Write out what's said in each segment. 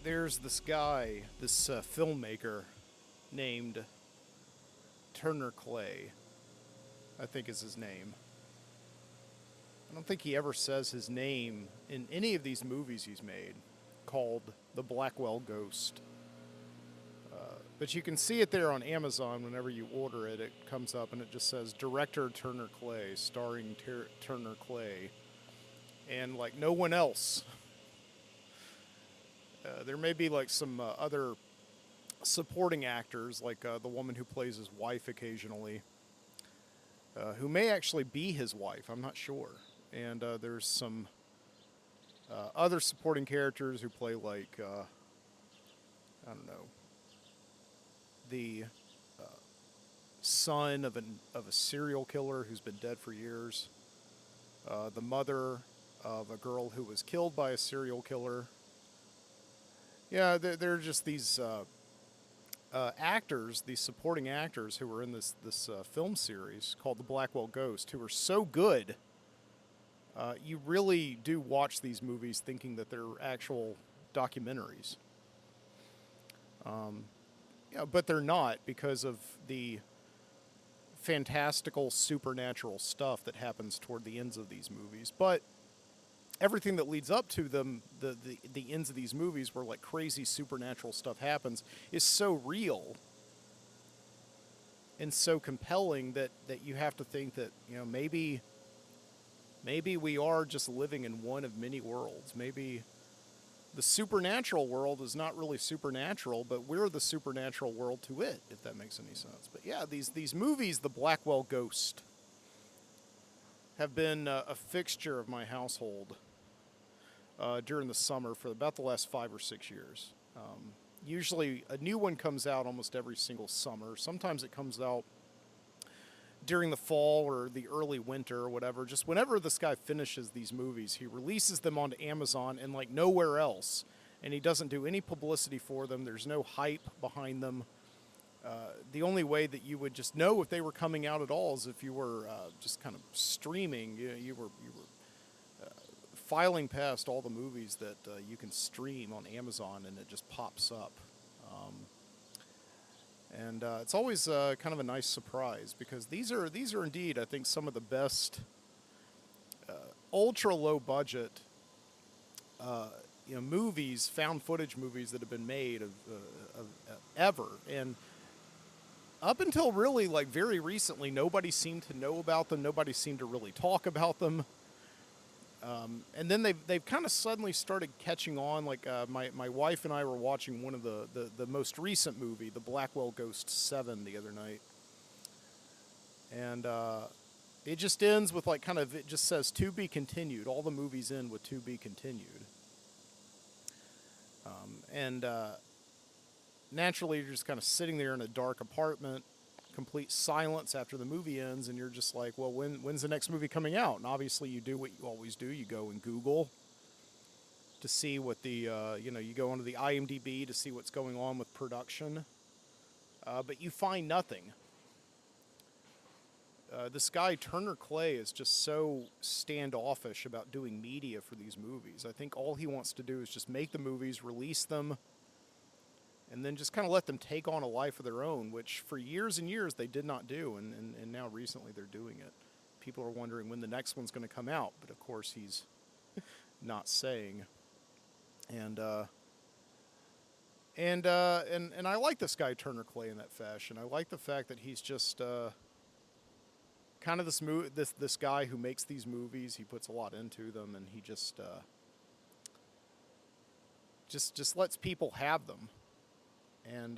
there's this guy, this filmmaker named Turner Clay, I think is his name. I don't think he ever says his name in any of these movies he's made, called The Blackwell Ghost. But you can see it there on Amazon whenever you order it. It comes up and it just says Director Turner Clay, starring Turner Clay, and like no one else. There may be like some other supporting actors, like the woman who plays his wife occasionally, who may actually be his wife. I'm not sure. And there's some other supporting characters who play like I don't know, the son of a serial killer who's been dead for years, the mother of a girl who was killed by a serial killer. Yeah, they're just these actors, these supporting actors who were in this film series called The Blackwell Ghost, who are so good. You really do watch these movies thinking that they're actual documentaries. Yeah, but they're not, because of the fantastical supernatural stuff that happens toward the ends of these movies. But everything that leads up to them, the ends of these movies where like crazy supernatural stuff happens, is so real and so compelling that you have to think that, you know, maybe we are just living in one of many worlds. Maybe the supernatural world is not really supernatural, but we're the supernatural world to it, if that makes any sense. But yeah, these movies, The Blackwell Ghost, have been a fixture of my household during the summer for about the last 5 or 6 years. Usually a new one comes out almost every single summer. Sometimes it comes out during the fall or the early winter or whatever. Just whenever this guy finishes these movies, he releases them onto Amazon and like nowhere else. And he doesn't do any publicity for them. There's no hype behind them. The only way that you would just know if they were coming out at all is if you were just kind of streaming. You were filing past all the movies that you can stream on Amazon, and it just pops up. And it's always kind of a nice surprise, because these are indeed, I think, some of the best ultra low budget movies, found footage movies that have been made of ever. And up until really like very recently, nobody seemed to know about them. Nobody seemed to really talk about them. And then they've kind of suddenly started catching on. Like my wife and I were watching one of the most recent movie, The Blackwell Ghost 7, the other night. And it just ends with like kind of, it just says to be continued. All the movies end with to be continued. And naturally you're just kind of sitting there in a dark apartment, complete silence after the movie ends, and you're just like, well, when's the next movie coming out? And obviously you do what you always do. You go and Google to see what the, you go onto the IMDb to see what's going on with production. But you find nothing. This guy, Turner Clay, is just so standoffish about doing media for these movies. I think all he wants to do is just make the movies, release them, and then just kind of let them take on a life of their own, which for years and years they did not do, and now recently they're doing it. People are wondering when the next one's going to come out, but of course he's not saying. And I like this guy Turner Clay in that fashion. I like the fact that he's just kind of this guy who makes these movies. He puts a lot into them, and he just lets people have them. And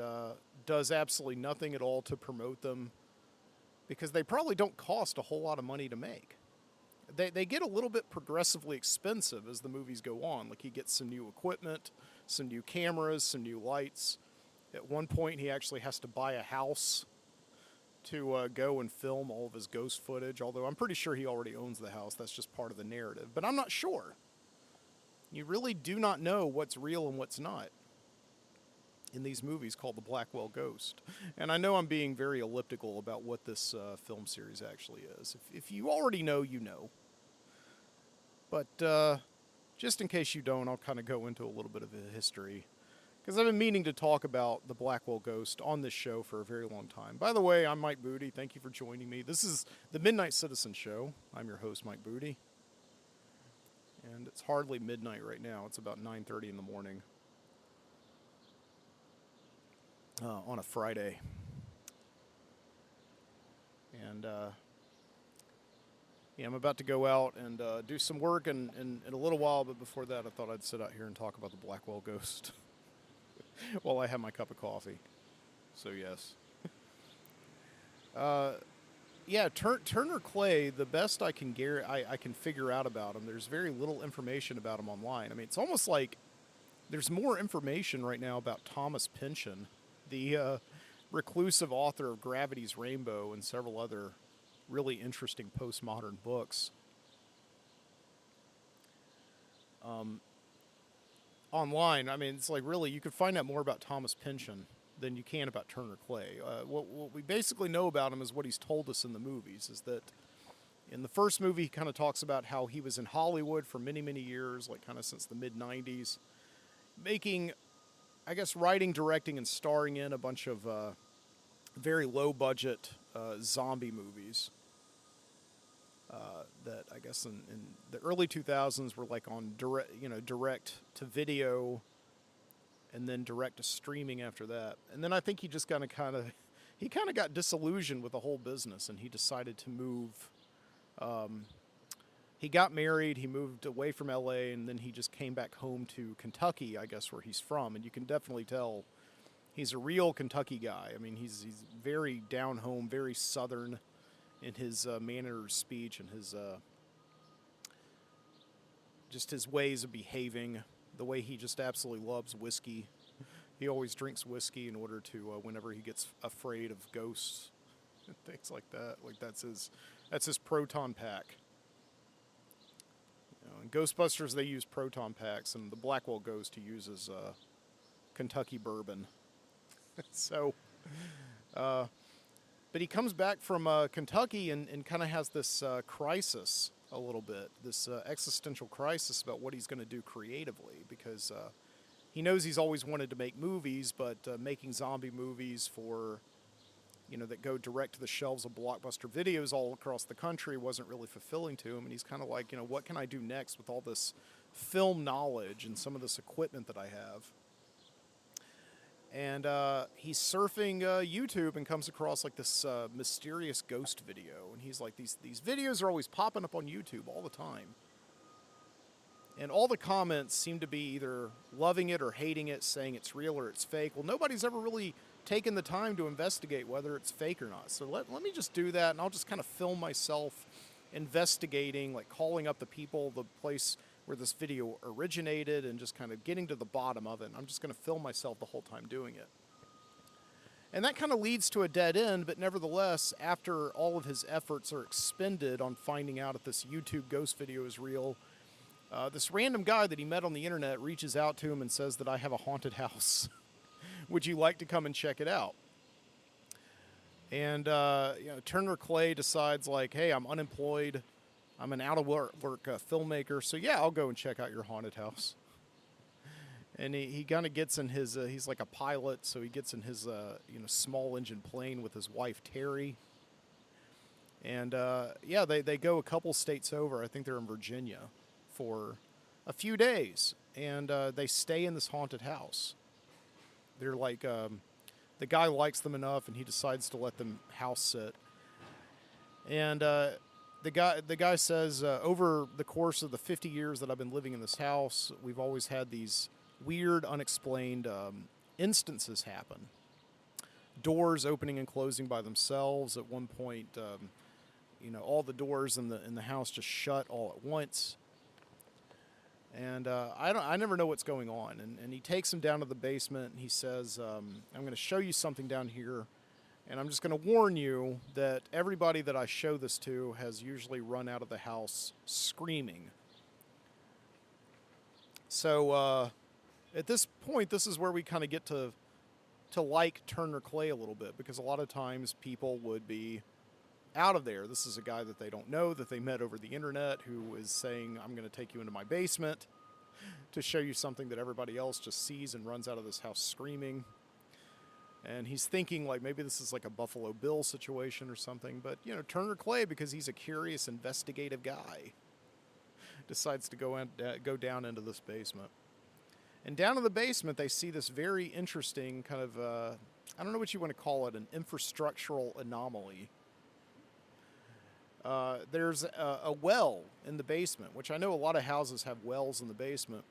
does absolutely nothing at all to promote them, because they probably don't cost a whole lot of money to make. They get a little bit progressively expensive as the movies go on. Like, he gets some new equipment, some new cameras, some new lights. At one point, he actually has to buy a house to go and film all of his ghost footage, although I'm pretty sure he already owns the house. That's just part of the narrative. But I'm not sure. You really do not know what's real and what's not in these movies called The Blackwell Ghost. And I know I'm being very elliptical about what this film series actually is. If you already know, you know. But just in case you don't, I'll kind of go into a little bit of a history. because I've been meaning to talk about the Blackwell Ghost on this show for a very long time. By the way, I'm Mike Booty. Thank you for joining me. This is the Midnight Citizen Show. I'm your host, Mike Booty. And it's hardly midnight right now. It's about 9:30 in the morning on a Friday. And yeah, I'm about to go out and do some work in a little while, but before that, I thought I'd sit out here and talk about the Blackwell Ghost while I have my cup of coffee. So yes. Yeah, Turner Clay, the best I can I can figure out about him, there's very little information about him online. I mean, it's almost like there's more information right now about Thomas Pynchon, the reclusive author of Gravity's Rainbow and several other really interesting postmodern books. Online, I mean, it's like really, you could find out more about Thomas Pynchon than you can about Turner Clay. What we basically know about him is what he's told us in the movies, is that in the first movie, he kind of talks about how he was in Hollywood for many, many years, like kind of since the mid-90s, making, I guess, writing, directing, and starring in a bunch of very low-budget zombie movies that I guess in the early 2000s were like on direct to video, and then direct to streaming after that. And then I think he just kind of got disillusioned with the whole business, and he decided to move. He got married, he moved away from LA, and then he just came back home to Kentucky, I guess, where he's from. And you can definitely tell he's a real Kentucky guy. I mean, he's very down home, very southern in his manner of speech and his just his ways of behaving, the way he just absolutely loves whiskey. He always drinks whiskey in order to, whenever he gets afraid of ghosts and things like that. Like that's his proton pack. You know, in Ghostbusters, they use proton packs, and the Blackwell Ghost, he uses Kentucky bourbon. So, but he comes back from Kentucky and kind of has this crisis a little bit, this existential crisis about what he's going to do creatively, because he knows he's always wanted to make movies, but making zombie movies for, that go direct to the shelves of Blockbuster videos all across the country wasn't really fulfilling to him. And he's kind of like, what can I do next with all this film knowledge and some of this equipment that I have? And he's surfing YouTube and comes across like this mysterious ghost video. And he's like, these videos are always popping up on YouTube all the time. And all the comments seem to be either loving it or hating it, saying it's real or it's fake. Well, nobody's ever really taken the time to investigate whether it's fake or not. So let me just do that, and I'll just kind of film myself investigating, like calling up the people, the place where this video originated, and just kind of getting to the bottom of it. And I'm just going to film myself the whole time doing it. And that kind of leads to a dead end, but nevertheless, after all of his efforts are expended on finding out if this YouTube ghost video is real, this random guy that he met on the internet reaches out to him and says that I have a haunted house. Would you like to come and check it out? And Turner Clay decides, like, hey, I'm unemployed. I'm an out-of-work filmmaker, so yeah, I'll go and check out your haunted house. And he kind of gets in his, he's like a pilot, so he gets in his, small engine plane with his wife, Terry. And, they go a couple states over. I think they're in Virginia for a few days. And they stay in this haunted house. They're like, the guy likes them enough, and he decides to let them house sit. And the guy says, over the course of the 50 years that I've been living in this house, we've always had these weird, unexplained instances happen. Doors opening and closing by themselves. At one point, all the doors in the house just shut all at once. And I never know what's going on. And he takes him down to the basement, and he says, I'm going to show you something down here. And I'm just going to warn you that everybody that I show this to has usually run out of the house screaming. So at this point, this is where we kind of get to like Turner Clay a little bit, because a lot of times people would be out of there. This is a guy that they don't know, that they met over the internet, who is saying, I'm going to take you into my basement to show you something that everybody else just sees and runs out of this house screaming. And he's thinking like maybe this is like a Buffalo Bill situation or something. But, you know, Turner Clay, because he's a curious, investigative guy, decides to go down into this basement. And down in the basement, they see this very interesting kind of, I don't know what you want to call it, an infrastructural anomaly. There's a well in the basement, which I know a lot of houses have wells in the basement.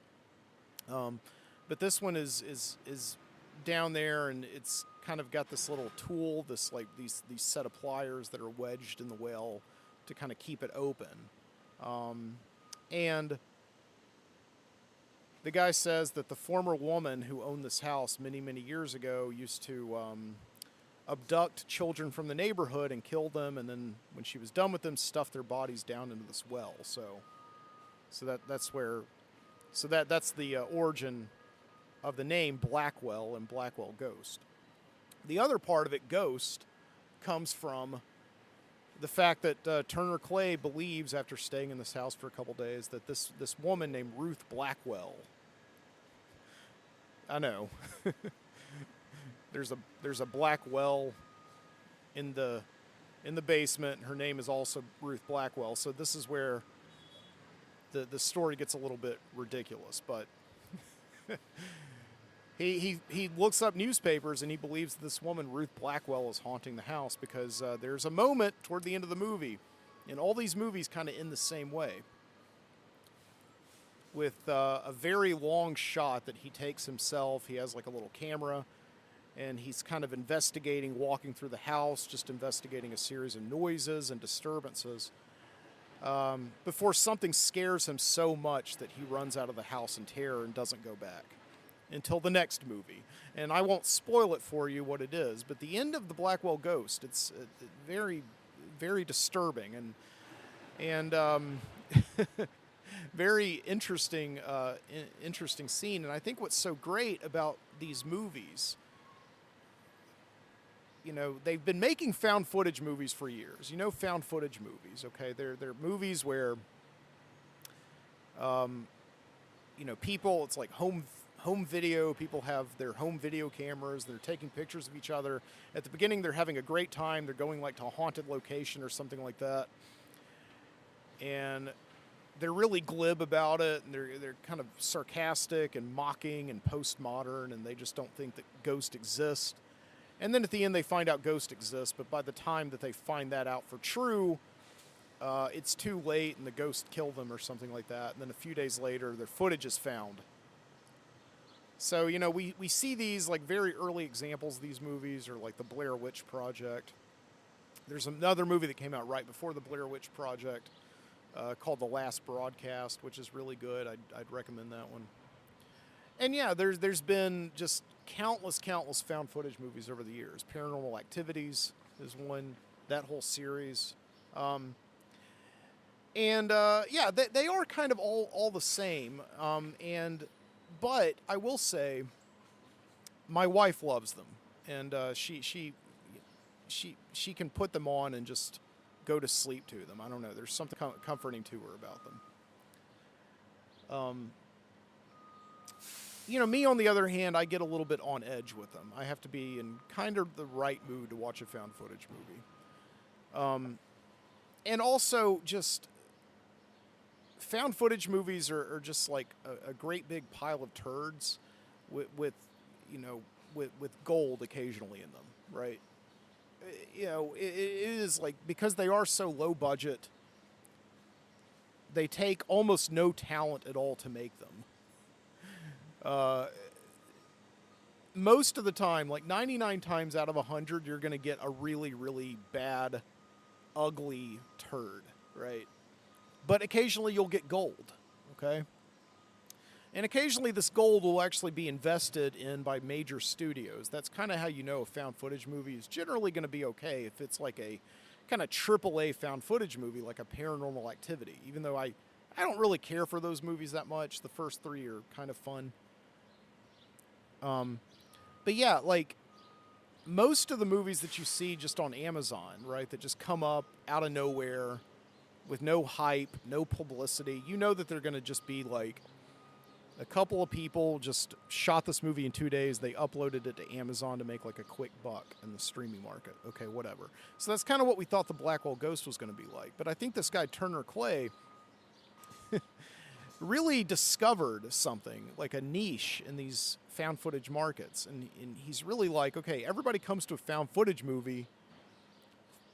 But this one is down there, and it's kind of got this little tool, this like these set of pliers that are wedged in the well to kind of keep it open. And the guy says that the former woman who owned this house many, many years ago used to abduct children from the neighborhood and kill them, and then when she was done with them, stuff their bodies down into this well. So that's the origin of the name Blackwell and Blackwell Ghost. The other part of it, Ghost, comes from the fact that Turner Clay believes, after staying in this house for a couple days, that this woman named Ruth Blackwell. I know. There's a black well in the basement. Her name is also Ruth Blackwell. So this is where the story gets a little bit ridiculous. But he looks up newspapers, and he believes this woman Ruth Blackwell is haunting the house because there's a moment toward the end of the movie, and all these movies kind of end the same way, with a very long shot that he takes himself. He has like a little camera, and he's kind of investigating, walking through the house, just investigating a series of noises and disturbances, before something scares him so much that he runs out of the house in terror and doesn't go back until the next movie. And I won't spoil it for you what it is, but the end of the Blackwell Ghost, it's very, very disturbing and very interesting scene. And I think what's so great about these movies, you know, they've been making found footage movies for years. You know, found footage movies, okay? They're movies where, you know, people, it's like home video. People have their home video cameras. They're taking pictures of each other. At the beginning, they're having a great time. They're going like to a haunted location or something like that. And they're really glib about it, and they're kind of sarcastic and mocking and postmodern, and they just don't think that ghosts exist. And then at the end, they find out ghosts exist, but by the time that they find that out for true, it's too late, and the ghost killed them or something like that. And then a few days later, their footage is found. So, you know, we see these like very early examples of these movies, or like the Blair Witch Project. There's another movie that came out right before the Blair Witch Project, called The Last Broadcast, which is really good. I'd recommend that one. And yeah, there's been just countless found footage movies over the years. Paranormal Activities is one, that whole series. Yeah, they are kind of all the same. But I will say, my wife loves them, and she can put them on and just go to sleep to them. I don't know. There's something comforting to her about them. You know, me on the other hand, I get a little bit on edge with them. I have to be in kind of the right mood to watch a found footage movie. And also, just found footage movies are just like a great big pile of turds with gold occasionally in them, right? You know, it is like, because they are so low budget, they take almost no talent at all to make them. Most of the time, like 99 times out of 100, you're going to get a really, really bad, ugly turd, right? But occasionally you'll get gold, okay? And occasionally this gold will actually be invested in by major studios. That's kind of how you know a found footage movie is generally going to be okay if it's like a kind of AAA found footage movie, like a Paranormal Activity. Even though I don't really care for those movies that much. The first three are kind of fun. But yeah, like most of the movies that you see just on Amazon, right, that just come up out of nowhere with no hype, no publicity, you know that they're going to just be like A couple of people just shot this movie in 2 days. They uploaded it to Amazon to make like a quick buck in the streaming market. Okay, whatever. So that's kind of what we thought the Blackwell Ghost was going to be like. But I think this guy, Turner Clay, really discovered something, like a niche in these found footage markets. And he's really like, okay, everybody comes to a found footage movie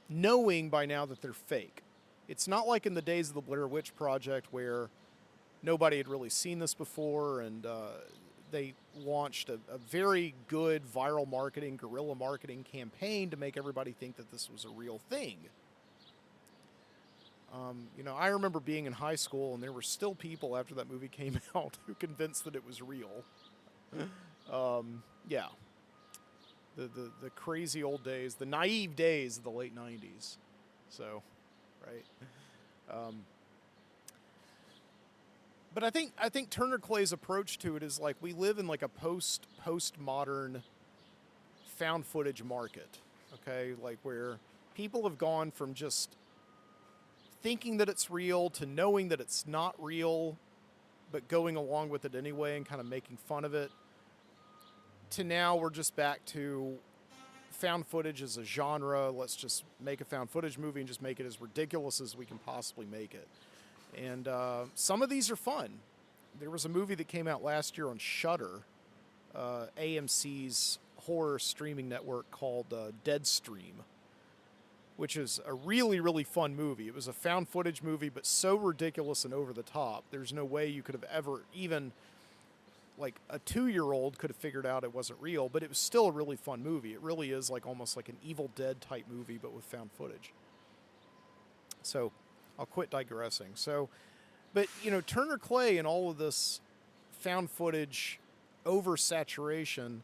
knowing by now that they're fake. It's not like in the days of the Blair Witch Project where nobody had really seen this before, and they launched a very good viral marketing, guerrilla marketing campaign to make everybody think that this was a real thing. I remember being in high school, and there were still people after that movie came out who convinced that it was real. Yeah. The crazy old days, the naive days of the late 90s. So, right. But I think Turner Clay's approach to it is like we live in like a postmodern found footage market, okay? Like where people have gone from just thinking that it's real to knowing that it's not real, but going along with it anyway and kind of making fun of it, to now we're just back to found footage as a genre. Let's just make a found footage movie and just make it as ridiculous as we can possibly make it. And some of these are fun. There was a movie that came out last year on Shudder, AMC's horror streaming network, called Deadstream, which is a really, really fun movie. It was a found footage movie, but so ridiculous and over the top. There's no way you could have ever, even like a 2-year-old could have figured out it wasn't real, but it was still a really fun movie. It really is like almost like an Evil Dead type movie, but with found footage. So I'll quit digressing. So, but Turner Clay and all of this found footage oversaturation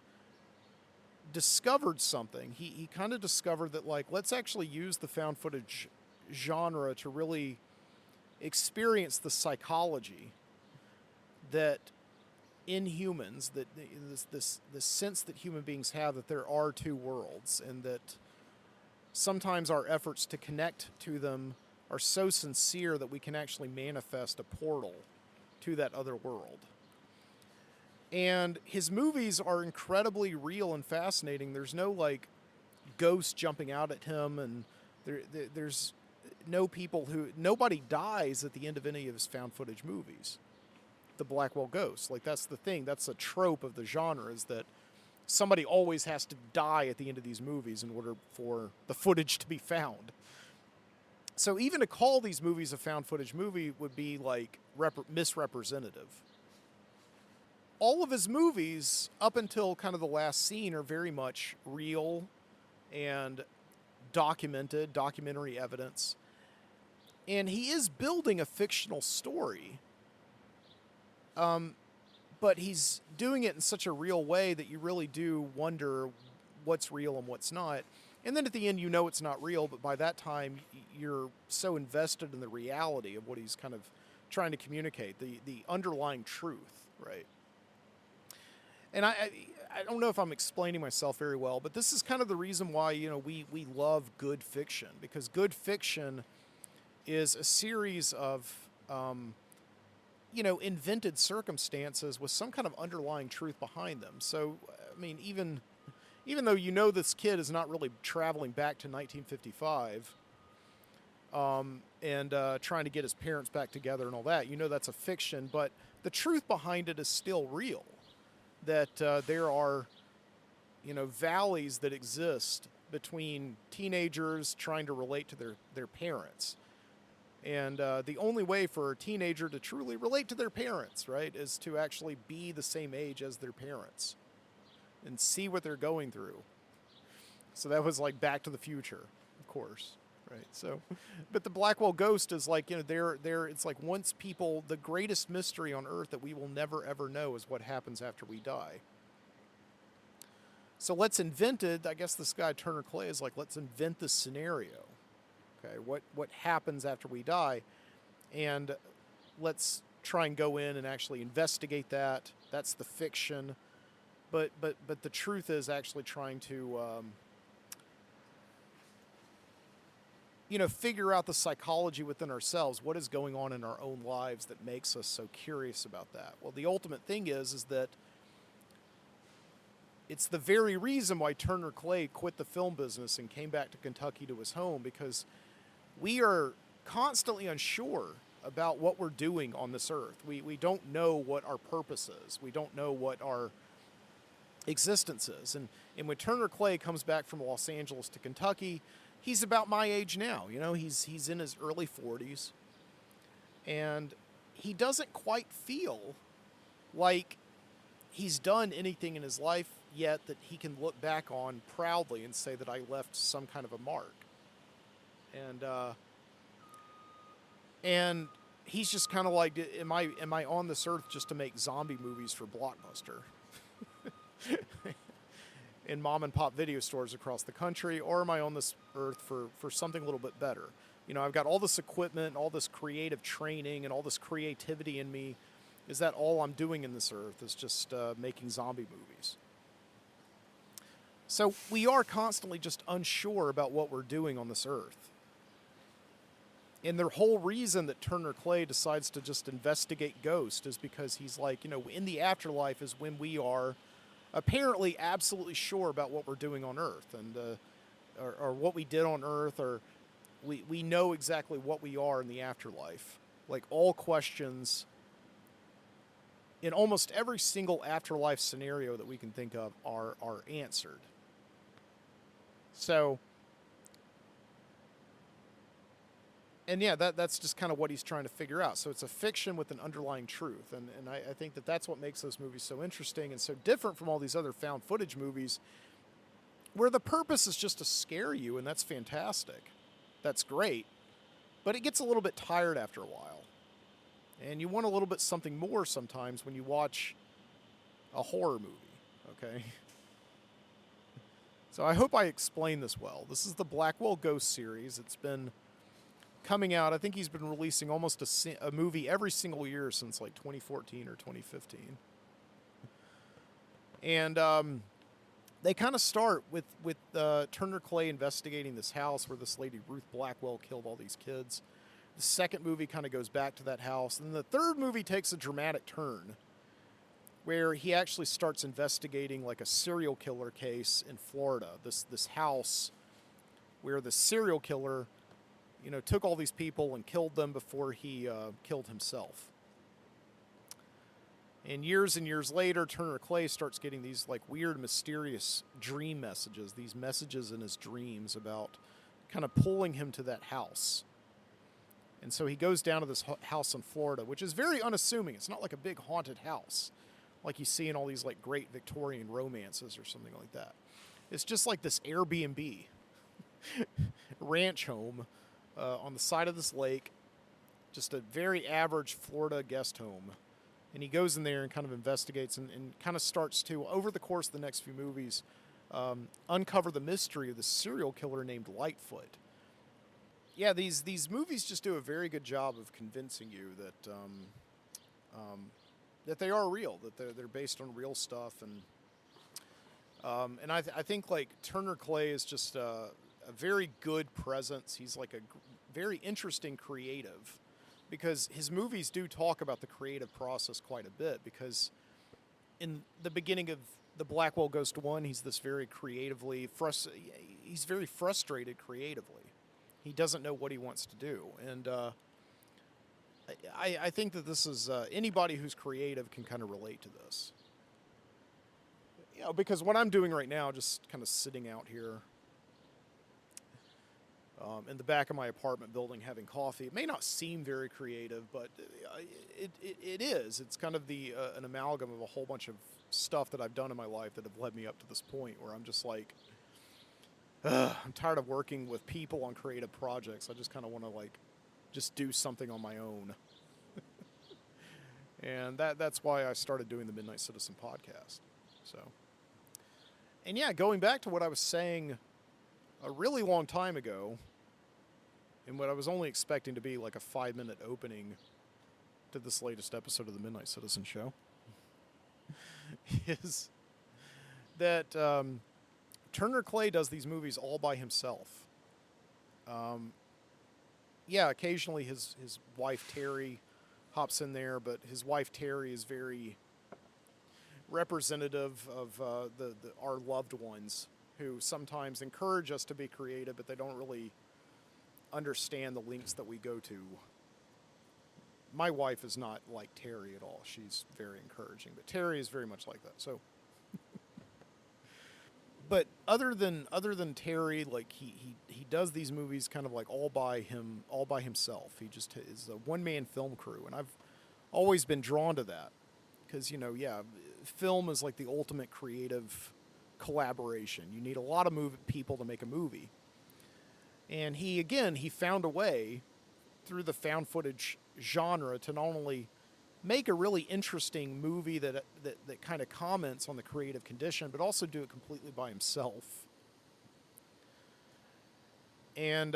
discovered something. He kind of discovered that, like, let's actually use the found footage genre to really experience the psychology that in humans, that this sense that human beings have that there are two worlds, and that sometimes our efforts to connect to them are so sincere that we can actually manifest a portal to that other world. And his movies are incredibly real and fascinating. There's no like ghosts jumping out at him, and there's no people nobody dies at the end of any of his found footage movies. The Blackwell Ghost, like that's the thing. That's a trope of the genre, is that somebody always has to die at the end of these movies in order for the footage to be found. So even to call these movies a found footage movie would be like misrepresentative. All of his movies, up until kind of the last scene, are very much real and documentary evidence. And he is building a fictional story, but he's doing it in such a real way that you really do wonder what's real and what's not. And then at the end, it's not real, but by that time, you're so invested in the reality of what he's kind of trying to communicate, the underlying truth, right? And I don't know if I'm explaining myself very well, but this is kind of the reason why, we love good fiction, because good fiction is a series of, invented circumstances with some kind of underlying truth behind them. So, I mean, even though this kid is not really traveling back to 1955 and trying to get his parents back together and all that, that's a fiction, but the truth behind it is still real. That there are, valleys that exist between teenagers trying to relate to their parents. And the only way for a teenager to truly relate to their parents, right, is to actually be the same age as their parents and see what they're going through. So that was like Back to the Future, of course, right? So, but the Blackwell Ghost is like, it's like once people, the greatest mystery on earth that we will never ever know is what happens after we die. So let's invent it. I guess this guy Turner Clay is like, let's invent this scenario. Okay, what happens after we die, and let's try and go in and actually investigate that. That's the fiction. But the truth is actually trying to figure out the psychology within ourselves. What is going on in our own lives that makes us so curious about that? Well, the ultimate thing is that it's the very reason why Turner Clay quit the film business and came back to Kentucky to his home, because we are constantly unsure about what we're doing on this earth. We don't know what our purpose is. We don't know what our existence is. And when Turner Clay comes back from Los Angeles to Kentucky, he's about my age now. He's in his early 40s. And he doesn't quite feel like he's done anything in his life yet that he can look back on proudly and say that I left some kind of a mark. And he's just kind of like, am I on this earth just to make zombie movies for Blockbuster in mom and pop video stores across the country, or am I on this earth for something a little bit better? I've got all this equipment, all this creative training, and all this creativity in me. Is that all I'm doing in this earth is just making zombie movies? So we are constantly just unsure about what we're doing on this earth. And the whole reason that Turner Clay decides to just investigate ghosts is because he's like, in the afterlife is when we are apparently absolutely sure about what we're doing on earth, and or what we did on earth, or we know exactly what we are in the afterlife. Like, all questions in almost every single afterlife scenario that we can think of are answered. So, and yeah, that's just kind of what he's trying to figure out. So it's a fiction with an underlying truth. And I think that's what makes those movies so interesting and so different from all these other found footage movies, where the purpose is just to scare you, and that's fantastic. That's great. But it gets a little bit tired after a while. And you want a little bit something more sometimes when you watch a horror movie, okay? So I hope I explained this well. This is the Blackwell Ghost series. It's been coming out. I think he's been releasing almost a movie every single year since like 2014 or 2015. And they kind of start with Turner Clay investigating this house where this lady, Ruth Blackwell, killed all these kids. The second movie kind of goes back to that house. And the third movie takes a dramatic turn where he actually starts investigating like a serial killer case in Florida. This house where the serial killer, took all these people and killed them before he killed himself. And years later, Turner Clay starts getting these like weird, mysterious dream messages, these messages in his dreams about kind of pulling him to that house. And so he goes down to this house in Florida, which is very unassuming. It's not like a big haunted house like you see in all these like great Victorian romances or something like that. It's just like this Airbnb ranch home on the side of this lake, just a very average Florida guest home. And he goes in there and kind of investigates and kind of starts to, over the course of the next few movies, uncover the mystery of the serial killer named Lightfoot. Yeah, these movies just do a very good job of convincing you that that they are real, that they're based on real stuff, and I think like Turner Clay is just a very good presence. He's like a very interesting creative, because his movies do talk about the creative process quite a bit, because in the beginning of the Blackwell Ghost 1, he's this very he's very frustrated creatively. He doesn't know what he wants to do. And I think that this is, anybody who's creative can kind of relate to this. Because what I'm doing right now, just kind of sitting out here in the back of my apartment building having coffee, it may not seem very creative, but it is. It's kind of an amalgam of a whole bunch of stuff that I've done in my life that have led me up to this point where I'm just like, I'm tired of working with people on creative projects. I just kind of want to just do something on my own. And that's why I started doing the Midnight Citizen podcast. So, and yeah, going back to what I was saying a really long time ago, and what I was only expecting to be like a 5-minute opening to this latest episode of the Midnight Citizen show, is that Turner Clay does these movies all by himself. yeah, occasionally his wife Terry hops in there, but his wife Terry is very representative of our loved ones who sometimes encourage us to be creative, but they don't really understand the links that we go to. My wife is not like Terry at all. She's very encouraging, but Terry is very much like that. So, but other than Terry, like he does these movies kind of like all by himself. He just is a one man film crew, and I've always been drawn to that because yeah, film is like the ultimate creative collaboration. You need a lot of people to make a movie, and he found a way through the found footage genre to not only make a really interesting movie that kind of comments on the creative condition, but also do it completely by himself. And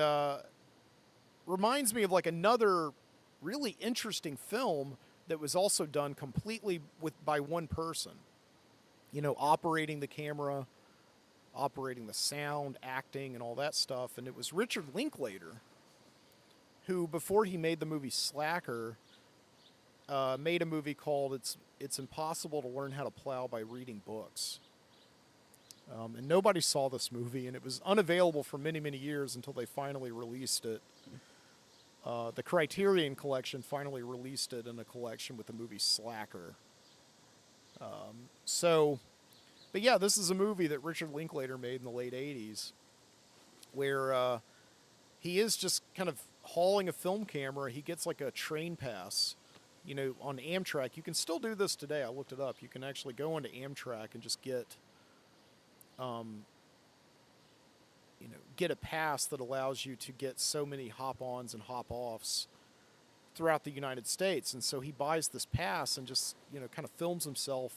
reminds me of like another really interesting film that was also done completely by one person. Operating the camera, operating the sound, acting, and all that stuff. And it was Richard Linklater, who, before he made the movie Slacker, made a movie called It's Impossible to Learn How to Plow by Reading Books. And nobody saw this movie, and it was unavailable for many, many years until they finally released it. The Criterion Collection finally released it in a collection with the movie Slacker. But yeah, this is a movie that Richard Linklater made in the late 80s, where he is just kind of hauling a film camera. He gets like a train pass, on Amtrak. You can still do this today. I looked it up. You can actually go into Amtrak and just get a pass that allows you to get so many hop-ons and hop-offs throughout the United States. And so he buys this pass and just, kind of films himself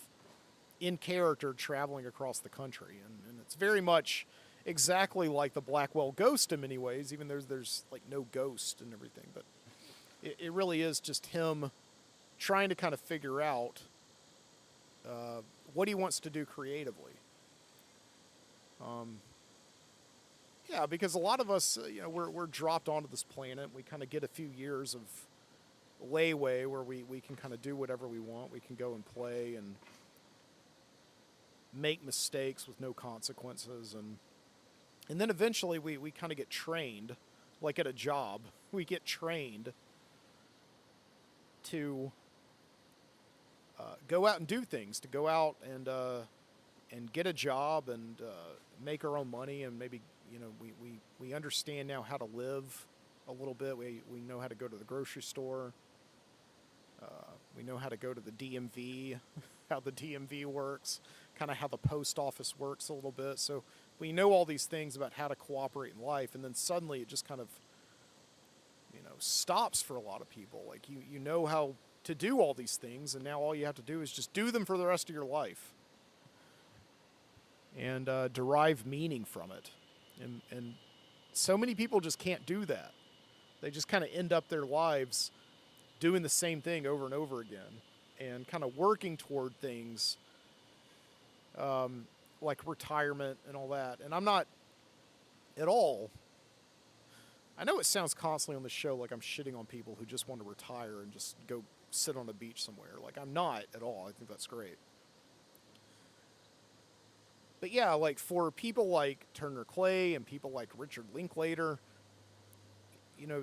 in character traveling across the country. And it's very much exactly like the Blackwell Ghost in many ways, even though there's like no ghost and everything. But it really is just him trying to kind of figure out what he wants to do creatively. Yeah, because a lot of us, we're dropped onto this planet. We kind of get a few years of leeway where we can kind of do whatever we want. We can go and play and make mistakes with no consequences. And then eventually we kind of get trained, like at a job. We get trained to go out and do things, to go out and get a job and make our own money, and maybe we understand now how to live a little bit. We know how to go to the grocery store. We know how to go to the DMV, how the DMV works, kind of how the post office works a little bit. So we know all these things about how to cooperate in life, and then suddenly it just kind of stops for a lot of people. Like you know how to do all these things, and now all you have to do is just do them for the rest of your life and derive meaning from it. And so many people just can't do that. They just kind of end up their lives doing the same thing over and over again and kind of working toward things like retirement and all that. And I'm not at all, I know it sounds constantly on the show like I'm shitting on people who just want to retire and just go sit on a beach somewhere. Like, I'm not at all. I think that's great. But yeah, like for people like Turner Clay and people like Richard Linklater,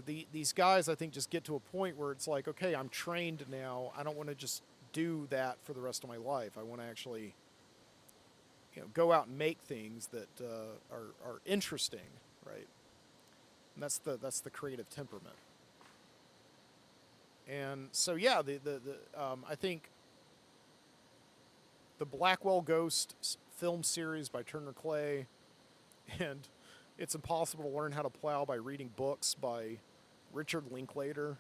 these guys, I think, just get to a point where it's like, okay, I'm trained now. I don't want to just do that for the rest of my life. I want to actually, go out and make things that are interesting, right? And that's the creative temperament. And so, yeah, I think the Blackwell Ghost film series by Turner Clay and It's Impossible to Learn How to Plow by Reading Books by Richard Linklater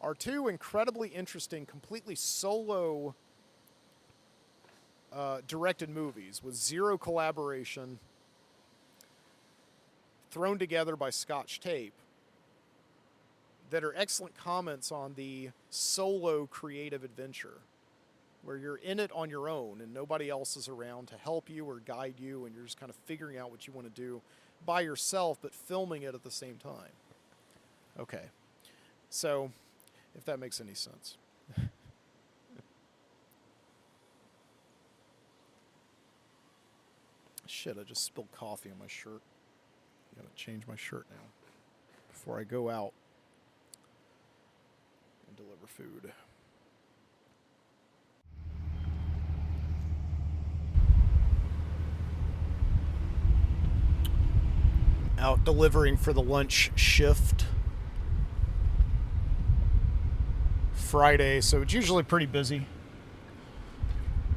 are two incredibly interesting, completely solo directed movies with zero collaboration, thrown together by Scotch tape, that are excellent comments on the solo creative adventure, where you're in it on your own and nobody else is around to help you or guide you, and you're just kind of figuring out what you want to do by yourself, but filming it at the same time. Okay. So, if that makes any sense. Shit, I just spilled coffee on my shirt. I gotta change my shirt now before I go out and deliver food. Out delivering for the lunch shift. Friday, so it's usually pretty busy.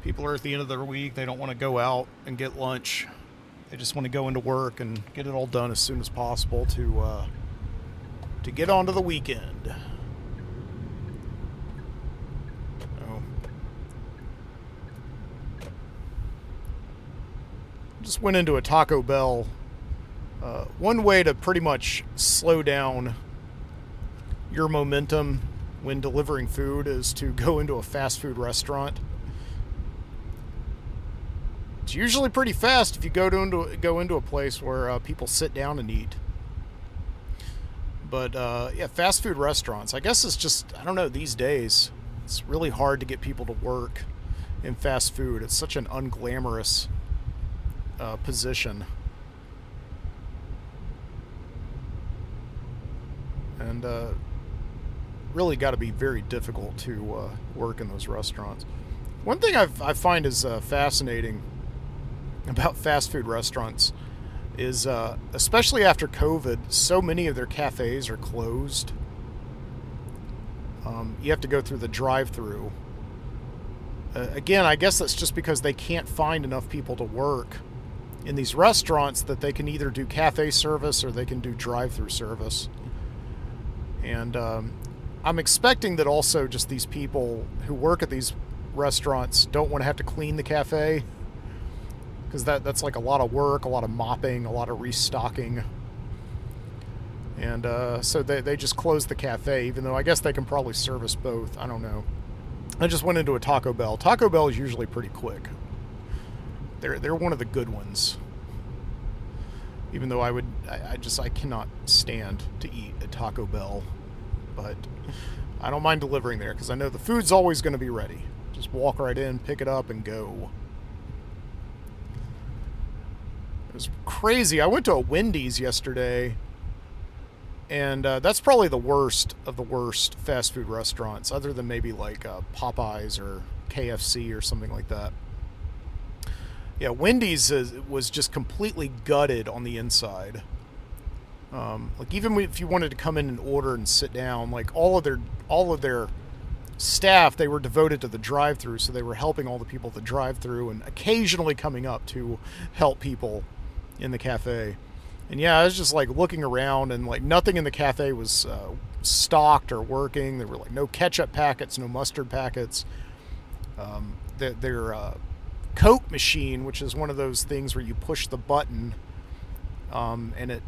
People are at the end of their week. They don't want to go out and get lunch. They just want to go into work and get it all done as soon as possible to get onto the weekend. Oh. Just went into a Taco Bell. One way to pretty much slow down your momentum when delivering food is to go into a fast food restaurant. It's usually pretty fast if you go into a place where people sit down and eat. But yeah, fast food restaurants. I guess it's just, I don't know, these days it's really hard to get people to work in fast food. It's such an unglamorous position. And really got to be very difficult to work in those restaurants. One thing I find is fascinating about fast food restaurants is, especially after COVID, so many of their cafes are closed. You have to go through the drive-through. Again, I guess that's just because they can't find enough people to work in these restaurants that they can either do cafe service or they can do drive-through service. And I'm expecting that also just these people who work at these restaurants don't want to have to clean the cafe, because that's like a lot of work, a lot of mopping, a lot of restocking. And so they just close the cafe, even though I guess they can probably service both. I don't know. I just went into a Taco Bell. Taco Bell is usually pretty quick. They're one of the good ones. Even though I cannot stand to eat at Taco Bell. But I don't mind delivering there because I know the food's always going to be ready. Just walk right in, pick it up, and go. It was crazy. I went to a Wendy's yesterday, and that's probably the worst of the worst fast food restaurants, other than maybe like Popeyes or KFC or something like that. Yeah, Wendy's was just completely gutted on the inside. Like even if you wanted to come in and order and sit down, like all of their staff, they were devoted to the drive-through, so they were helping all the people at the drive-through and occasionally coming up to help people in the cafe. And yeah, I was just like looking around, and like nothing in the cafe was stocked or working. There were like no ketchup packets, no mustard packets. Their Coke machine, which is one of those things where you push the button and it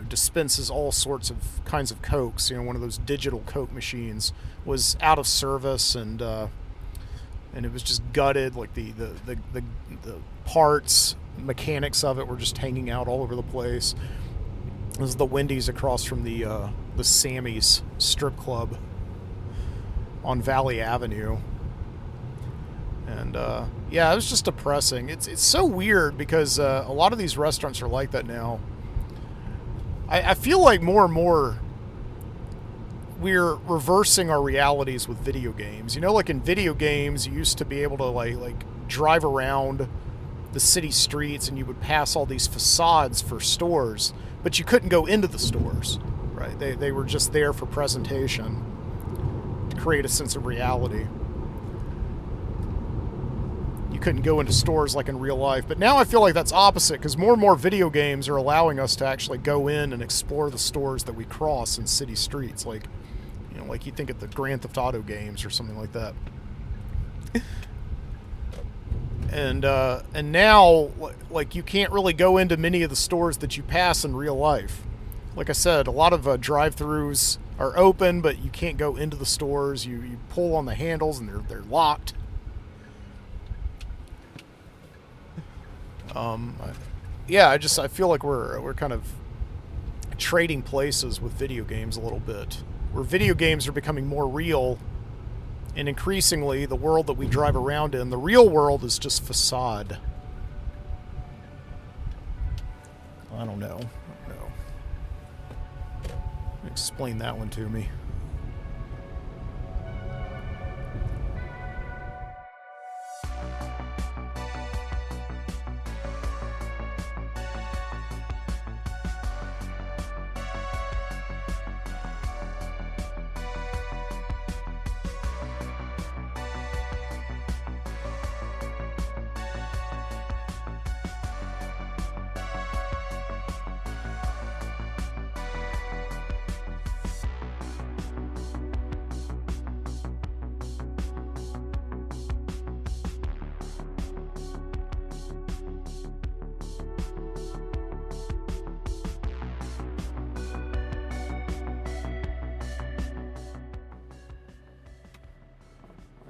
dispenses all sorts of kinds of Cokes, one of those digital Coke machines, was out of service, and it was just gutted. Like the parts, mechanics of it were just hanging out all over the place. This is the Wendy's across from the Sammy's strip club on Valley Avenue. And yeah, it was just depressing. It's so weird because a lot of these restaurants are like that now. I feel like more and more we're reversing our realities with video games. Like in video games, you used to be able to like drive around the city streets and you would pass all these facades for stores, but you couldn't go into the stores, right? They were just there for presentation to create a sense of reality. Couldn't go into stores like in real life. But now I feel like that's opposite, because more and more video games are allowing us to actually go in and explore the stores that we cross in city streets, like like you think of the Grand Theft Auto games or something like that. And now like you can't really go into many of the stores that you pass in real life. Like I said, a lot of drive-throughs are open, but you can't go into the stores. You pull on the handles and they're locked. Yeah, I feel like we're kind of trading places with video games a little bit, where video games are becoming more real, and increasingly the world that we drive around in, the real world, is just facade. I don't know. Explain that one to me.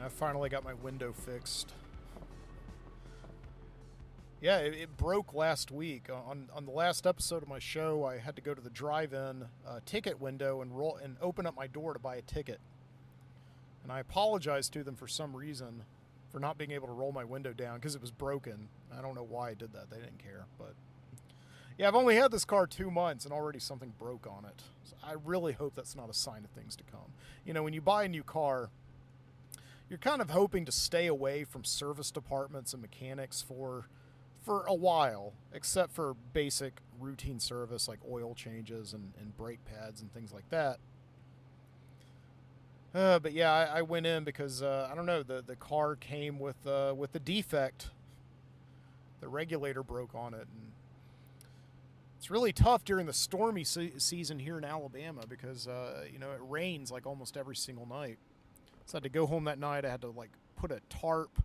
I finally got my window fixed. Yeah, it broke last week. On the last episode of my show, I had to go to the drive-in ticket window and open up my door to buy a ticket. And I apologized to them for some reason for not being able to roll my window down because it was broken. I don't know why I did that. They didn't care. But yeah, I've only had this car 2 months and already something broke on it. So I really hope that's not a sign of things to come. You know, when you buy a new car, you're kind of hoping to stay away from service departments and mechanics for a while, except for basic routine service like oil changes and brake pads and things like that. But yeah, I went in because, I don't know, the car came with the defect. The regulator broke on it. And it's really tough during the stormy season here in Alabama because, it rains like almost every single night. So I had to go home that night. I had to put a tarp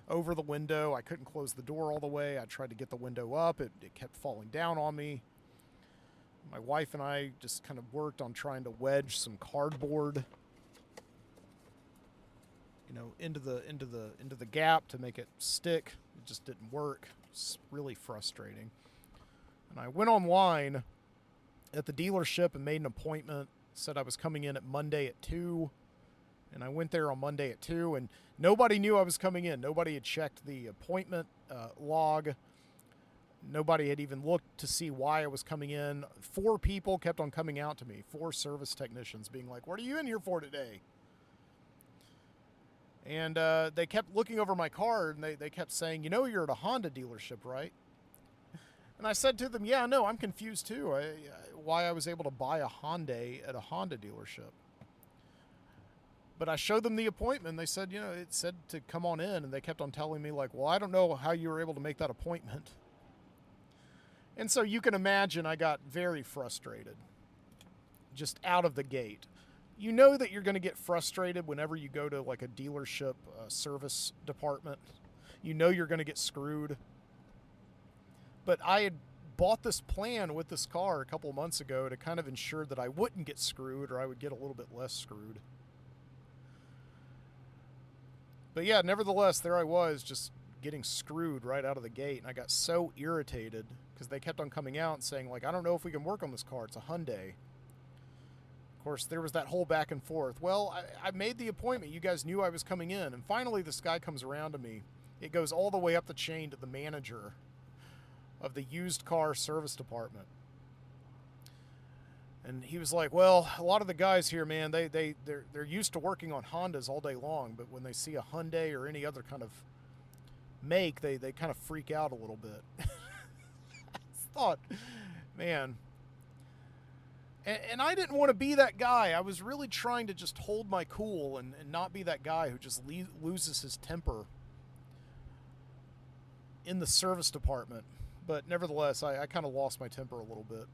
over the window. I couldn't close the door all the way. I tried to get the window up. It kept falling down on me. My wife and I just kind of worked on trying to wedge some cardboard, into the gap to make it stick. It just didn't work. It's really frustrating. And I went online at the dealership and made an appointment. Said I was coming in at Monday at 2. And I went there on Monday at 2, and nobody knew I was coming in. Nobody had checked the appointment log. Nobody had even looked to see why I was coming in. 4 people kept on coming out to me, 4 service technicians, being like, "What are you in here for today?" And they kept looking over my card, and they kept saying, "You're at a Honda dealership, right?" And I said to them, "Yeah, no, I'm confused too. Why I was able to buy a Hyundai at a Honda dealership." But I showed them the appointment. They said, it said to come on in. And they kept on telling me well, I don't know how you were able to make that appointment. And so you can imagine I got very frustrated just out of the gate. You know that you're going to get frustrated whenever you go to a dealership service department. You know you're going to get screwed. But I had bought this plan with this car a couple of months ago to kind of ensure that I wouldn't get screwed or I would get a little bit less screwed. But yeah, nevertheless, there I was just getting screwed right out of the gate. And I got so irritated because they kept on coming out and saying, I don't know if we can work on this car. It's a Hyundai. Of course, there was that whole back and forth. Well, I made the appointment. You guys knew I was coming in. And finally, this guy comes around to me. It goes all the way up the chain to the manager of the used car service department. And he was like, "Well, a lot of the guys here, man, they're used to working on Hondas all day long, but when they see a Hyundai or any other kind of make, they kind of freak out a little bit." I thought, man. And I didn't want to be that guy. I was really trying to just hold my cool and not be that guy who just loses his temper in the service department. But nevertheless, I kind of lost my temper a little bit.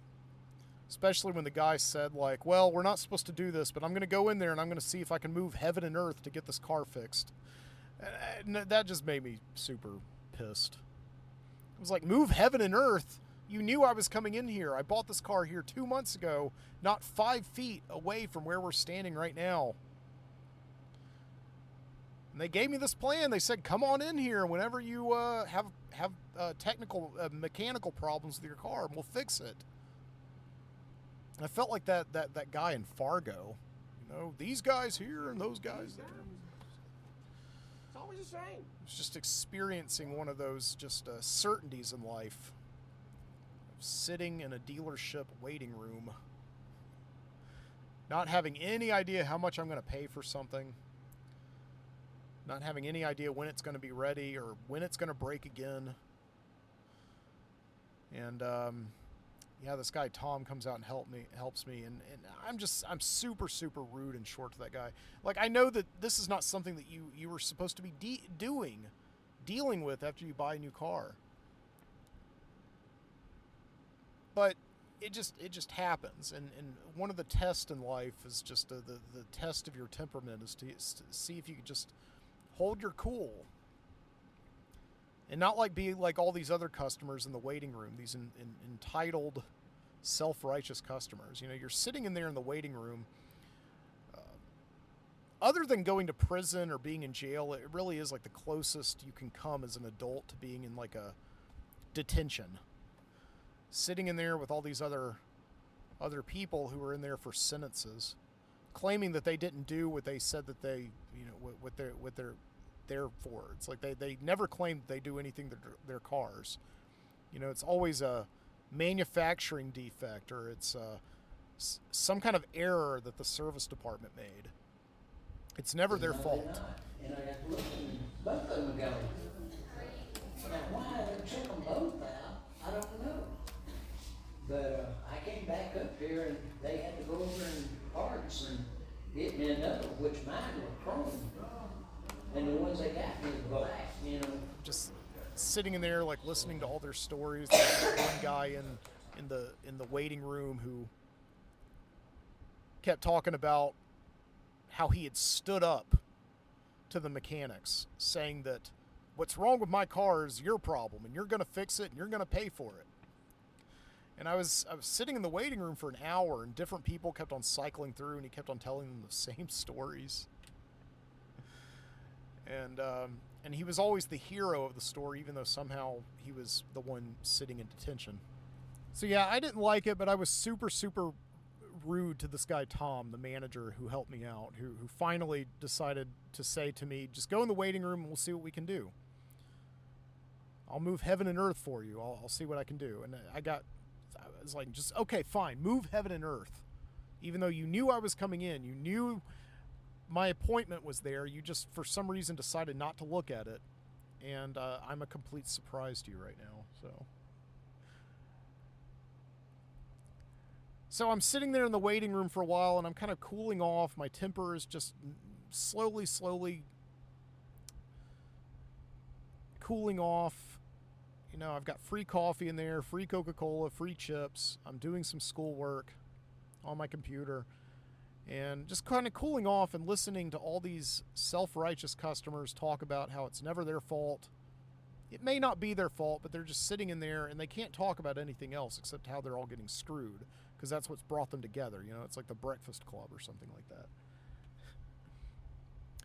Especially when the guy said, "Well, we're not supposed to do this, but I'm going to go in there and I'm going to see if I can move heaven and earth to get this car fixed." And that just made me super pissed. It was like, move heaven and earth? You knew I was coming in here. I bought this car here 2 months ago, not 5 feet away from where we're standing right now. And they gave me this plan. They said, "Come on in here whenever you have technical, mechanical problems with your car, and we'll fix it." I felt like that guy in Fargo. You know, these guys here and those guys there. It's always the same. It's just experiencing one of those just certainties in life. Sitting in a dealership waiting room, not having any idea how much I'm going to pay for something, not having any idea when it's going to be ready or when it's going to break again. And yeah, this guy Tom comes out and helps me, and I'm super rude and short to that guy. Like, I know that this is not something that you were supposed to be dealing with after you buy a new car. But it just happens, and one of the tests in life is just the test of your temperament is to see if you can just hold your cool and not like be like all these other customers in the waiting room, these entitled, self-righteous customers. You know, you're sitting in there in the waiting room. Other than going to prison or being in jail, it really is like the closest you can come as an adult to being in like a detention. Sitting in there with all these other people who are in there for sentences, claiming that they didn't do what they said that they, you know, what they're there for. It's like they never claim that they do anything to their cars. You know, it's always a manufacturing defect, or it's some kind of error that the service department made. It's never their fault. And I got to look and both of them go. Now, why they took them both out, I don't know. But I came back up here and they had to go over in parts and get me another, which mine were chrome. And the ones they got me were black, you know. Just sitting in there, like listening to all their stories. There's one guy in the waiting room who kept talking about how he had stood up to the mechanics, saying that what's wrong with my car is your problem, and you're going to fix it, and you're going to pay for it. And I was sitting in the waiting room for an hour, and different people kept on cycling through, and he kept on telling them the same stories. And he was always the hero of the story, even though somehow he was the one sitting in detention. So yeah, I didn't like it, but I was super rude to this guy Tom, the manager who helped me out, who finally decided to say to me, just go in the waiting room and we'll see what we can do. I'll move heaven and earth for you. I'll see what I can do. And I was like, just, okay, fine, move heaven and earth. Even though you knew I was coming in, you knew my appointment was there, you just for some reason decided not to look at it. And I'm a complete surprise to you right now. So I'm sitting there in the waiting room for a while, and I'm kind of cooling off. My temper is just slowly cooling off. You know, I've got free coffee in there, free Coca-Cola, free chips. I'm doing some schoolwork on my computer, and just kind of cooling off and listening to all these self-righteous customers talk about how it's never their fault. It may not be their fault, but they're just sitting in there, and they can't talk about anything else except how they're all getting screwed, because that's what's brought them together. You know, it's like the Breakfast Club or something like that.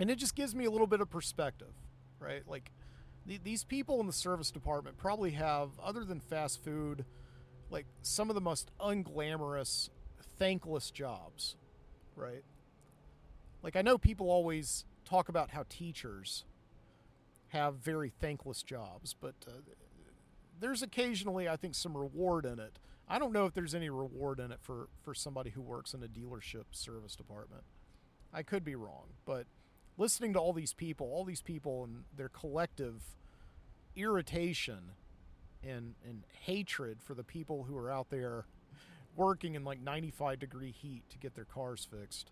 And it just gives me a little bit of perspective, right? Like, these people in the service department probably have, other than fast food, like some of the most unglamorous, thankless jobs, right? Like, I know people always talk about how teachers have very thankless jobs, but there's occasionally, I think, some reward in it. I don't know if there's any reward in it for somebody who works in a dealership service department. I could be wrong, but listening to all these people and their collective irritation and hatred for the people who are out there working in like 95-degree heat to get their cars fixed.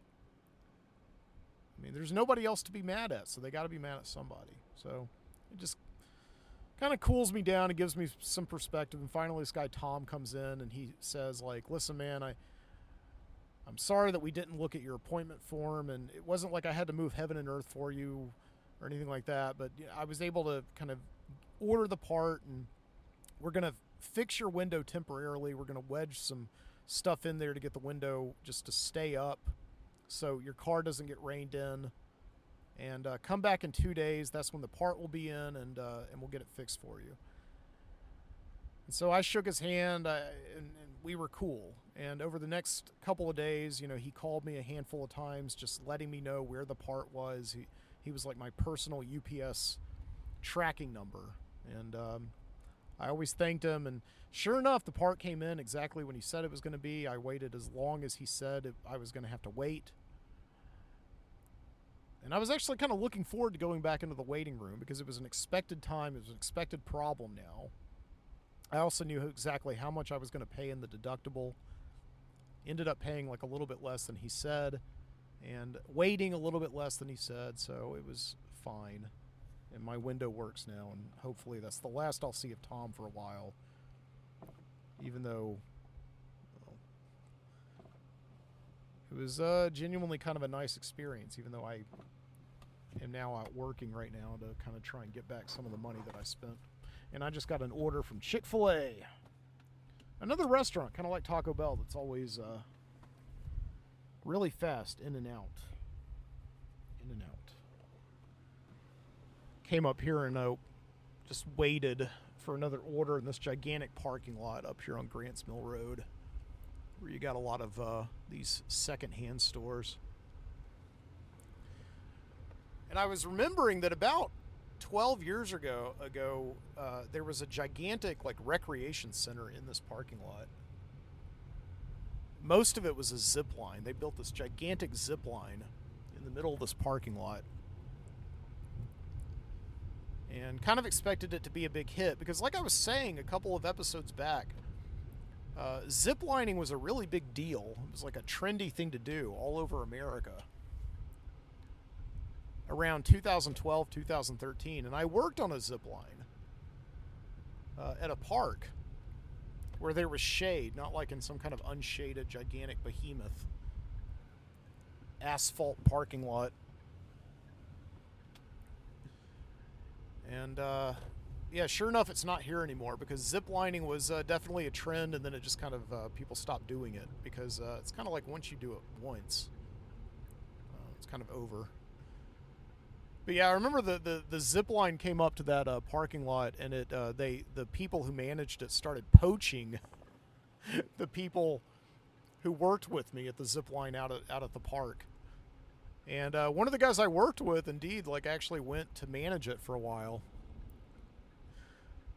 I mean, there's nobody else to be mad at, so they got to be mad at somebody. So it just kind of cools me down and gives me some perspective. And finally, this guy Tom comes in and he says, like, listen, man, I'm sorry that we didn't look at your appointment form, and it wasn't like I had to move heaven and earth for you or anything like that, but I was able to kind of order the part, and we're going to fix your window temporarily. We're going to wedge some stuff in there to get the window just to stay up so your car doesn't get rained in. And come back in 2 days. That's when the part will be in, and we'll get it fixed for you. And so I shook his hand, and we were cool. And over the next couple of days, he called me a handful of times, just letting me know where the part was. He was like my personal UPS tracking number. And I always thanked him. And sure enough, the part came in exactly when he said it was going to be. I waited as long as he said I was going to have to wait. And I was actually kind of looking forward to going back into the waiting room because it was an expected time. It was an expected problem now. I also knew exactly how much I was going to pay in the deductible. Ended up paying like a little bit less than he said and waiting a little bit less than he said, so it was fine. And my window works now, and hopefully that's the last I'll see of Tom for a while. Even though it was genuinely kind of a nice experience, even though I am now out working right now to kind of try and get back some of the money that I spent. And I just got an order from Chick-fil-A. Another restaurant, kind of like Taco Bell, that's always really fast, in and out. In and out. Came up here and just waited for another order in this gigantic parking lot up here on Grants Mill Road, where you got a lot of these secondhand stores. And I was remembering that about 12 years ago, there was a gigantic like recreation center in this parking lot. Most of it was a zip line. They built this gigantic zip line in the middle of this parking lot. And kind of expected it to be a big hit because, like I was saying a couple of episodes back, zip lining was a really big deal. It was like a trendy thing to do all over America around 2012, 2013. And I worked on a zip line at a park where there was shade, not like in some kind of unshaded, gigantic behemoth asphalt parking lot. And yeah, sure enough, it's not here anymore because zip lining was definitely a trend, and then it just kind of people stopped doing it because it's kind of like once you do it once, it's kind of over. But yeah, I remember the zip line came up to that parking lot, and the people who managed it started poaching the people who worked with me at the zip line out at the park. And one of the guys I worked with, indeed, like actually went to manage it for a while.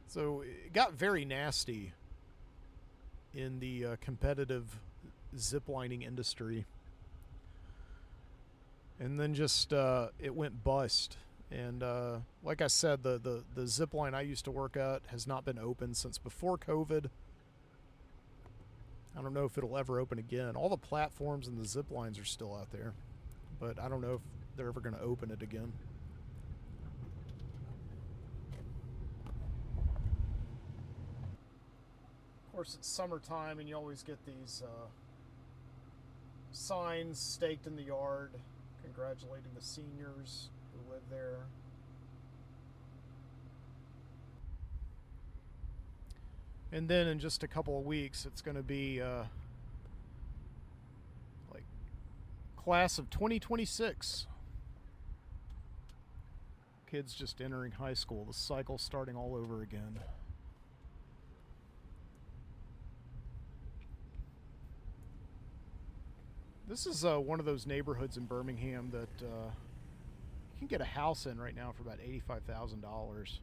So it got very nasty in the competitive ziplining industry. And then just it went bust. And like I said, the zip line I used to work at has not been open since before COVID. I don't know if it'll ever open again. All the platforms and the zip lines are still out there, but I don't know if they're ever going to open it again. Of course, it's summertime, and you always get these signs staked in the yard congratulating the seniors who live there. And then in just a couple of weeks, it's going to be like class of 2026. Kids just entering high school. The cycle starting all over again. This is one of those neighborhoods in Birmingham that you can get a house in right now for about $85,000.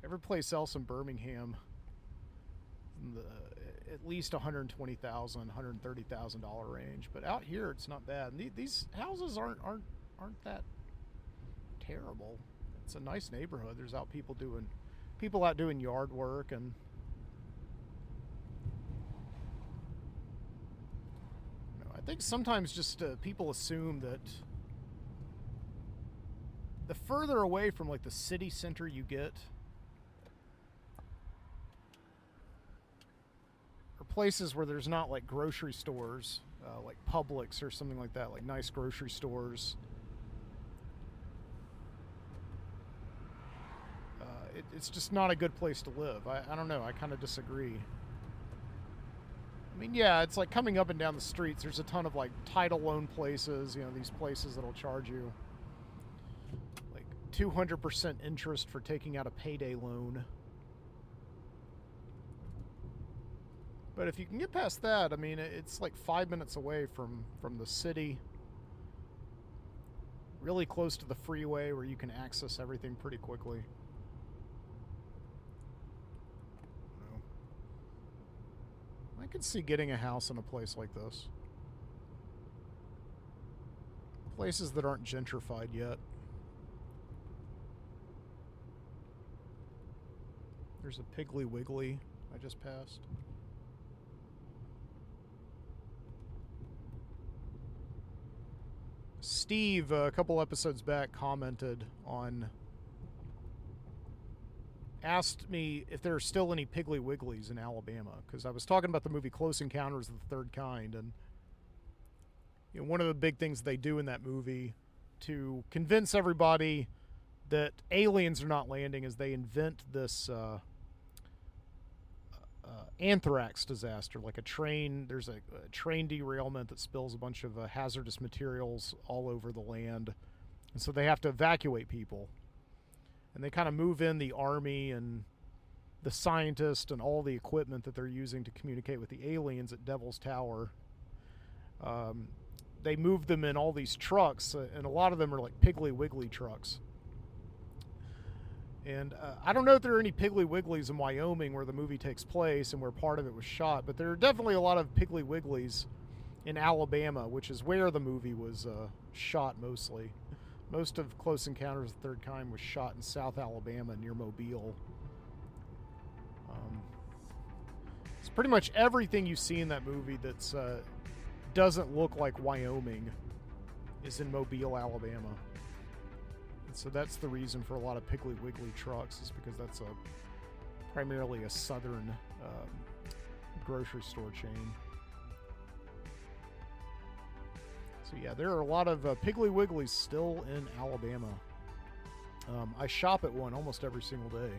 Every place else in Birmingham, at least $120,000, $130,000 range. But out here, it's not bad. And these houses aren't that terrible. It's a nice neighborhood. There's people out doing yard work, and I think sometimes just people assume that the further away from like the city center you get, or places where there's not like grocery stores, like Publix or something like that, like nice grocery stores, it's just not a good place to live. I don't know. I kind of disagree. I mean, yeah, it's like coming up and down the streets. There's a ton of like title loan places, these places that'll charge you like 200% interest for taking out a payday loan. But if you can get past that, I mean, it's like 5 minutes away from the city. Really close to the freeway where you can access everything pretty quickly. I could see getting a house in a place like this. Places that aren't gentrified yet. There's a Piggly Wiggly I just passed. Steve, a couple episodes back, commented on... asked me if there are still any Piggly Wigglies in Alabama, because I was talking about the movie Close Encounters of the Third Kind, and you know, one of the big things they do in that movie to convince everybody that aliens are not landing is they invent this anthrax disaster, like a train. There's a train derailment that spills a bunch of hazardous materials all over the land, and so they have to evacuate people. And they kind of move in the army and the scientists and all the equipment that they're using to communicate with the aliens at Devil's Tower. They move them in all these trucks, and a lot of them are like Piggly Wiggly trucks. And I don't know if there are any Piggly Wigglies in Wyoming where the movie takes place and where part of it was shot, but there are definitely a lot of Piggly Wigglies in Alabama, which is where the movie was shot mostly. Most of Close Encounters of the Third Kind was shot in South Alabama near Mobile. It's pretty much everything you see in that movie that's doesn't look like Wyoming is in Mobile, Alabama. And so that's the reason for a lot of Piggly Wiggly trucks, is because that's primarily a southern grocery store chain. So yeah, there are a lot of Piggly Wigglies still in Alabama. I shop at one almost every single day.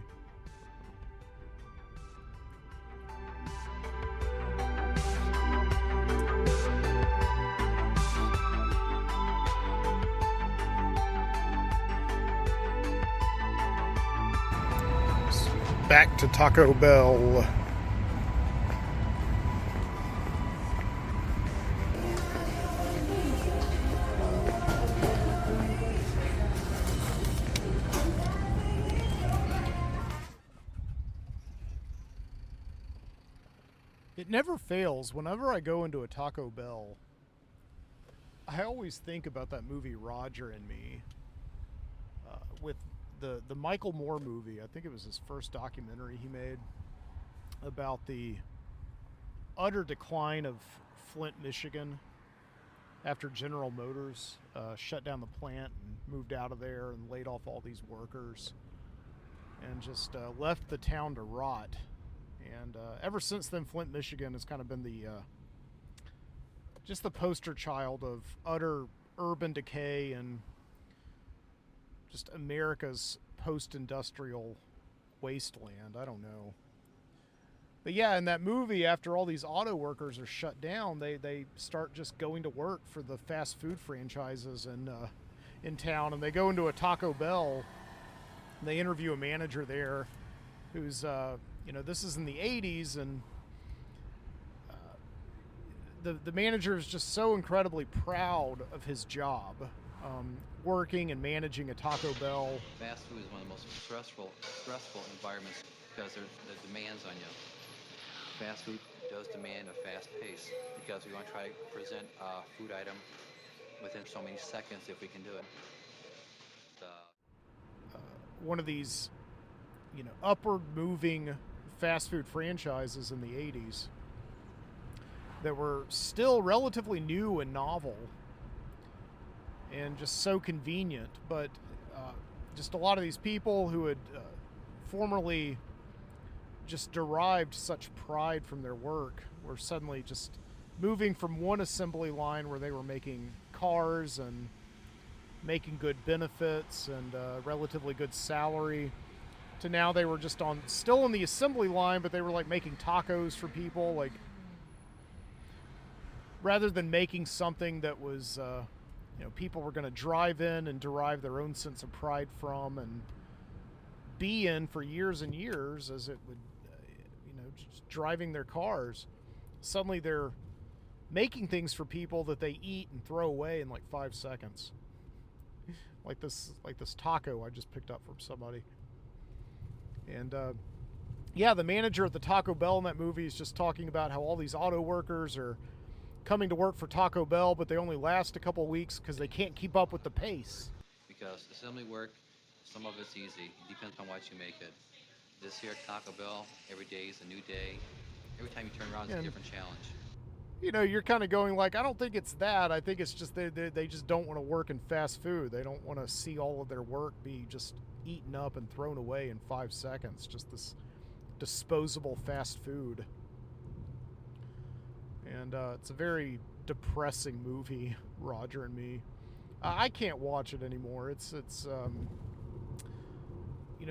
Back to Taco Bell. It never fails. Whenever I go into a Taco Bell, I always think about that movie Roger and Me, with the Michael Moore movie. I think it was his first documentary he made about the utter decline of Flint, Michigan, after General Motors shut down the plant and moved out of there and laid off all these workers and just left the town to rot. And ever since then, Flint, Michigan has kind of been the just the poster child of utter urban decay and just America's post-industrial wasteland. I don't know. But yeah, in that movie, after all these auto workers are shut down, they start just going to work for the fast food franchises in town, and they go into a Taco Bell. And they interview a manager there who's this is in the 80s, and the manager is just so incredibly proud of his job, working and managing a Taco Bell. Fast food is one of the most stressful environments because there's the demands on you. Fast food does demand a fast pace because we want to try to present a food item within so many seconds if we can do it. One of these, upward moving fast food franchises in the 80s that were still relatively new and novel and just so convenient, but just a lot of these people who had formerly just derived such pride from their work were suddenly just moving from one assembly line where they were making cars and making good benefits and relatively good salary, to now they were just still on the assembly line, but they were like making tacos for people, like rather than making something that was people were going to drive in and derive their own sense of pride from and be in for years and years, as it would, just driving their cars. Suddenly they're making things for people that they eat and throw away in like 5 seconds. like this taco I just picked up from somebody. And the manager at the Taco Bell in that movie is just talking about how all these auto workers are coming to work for Taco Bell, but they only last a couple of weeks because they can't keep up with the pace. Because assembly work, some of it's easy. It depends on what you make it. This here Taco Bell, every day is a new day. Every time you turn around, it's a different challenge. You're kind of going like, I don't think it's that. I think it's just they just don't want to work in fast food. They don't want to see all of their work be just eaten up and thrown away in 5 seconds. Just this disposable fast food. And it's a very depressing movie, Roger and Me. I can't watch it anymore. It's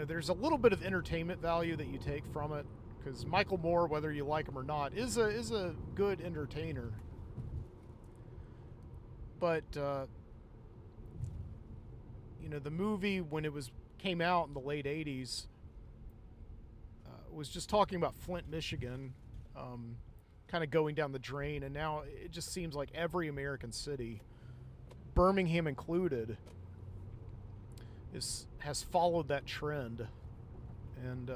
there's a little bit of entertainment value that you take from it, because Michael Moore, whether you like him or not, is a good entertainer. But the movie, when it came out in the late 80s, was just talking about Flint, Michigan, kind of going down the drain, and now it just seems like every American city, Birmingham included, has followed that trend. And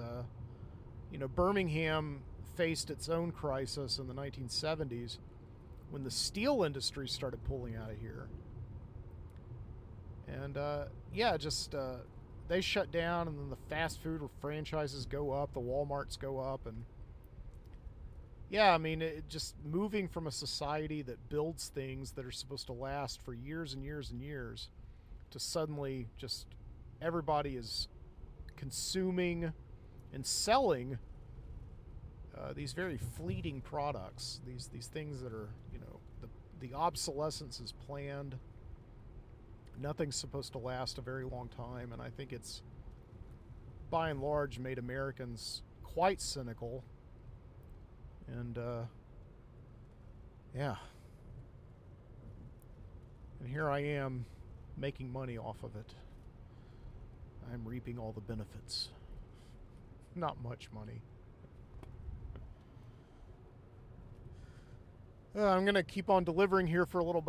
Birmingham faced its own crisis in the 1970s when the steel industry started pulling out of here. And they shut down, and then the fast food franchises go up, the Walmarts go up, and it just moving from a society that builds things that are supposed to last for years and years and years to suddenly just everybody is consuming and selling these very fleeting products, these things that are, the obsolescence is planned. Nothing's supposed to last a very long time, and I think it's by and large made Americans quite cynical. And and here I am making money off of it. I'm reaping all the benefits. Not much money. I'm gonna keep on delivering here for a little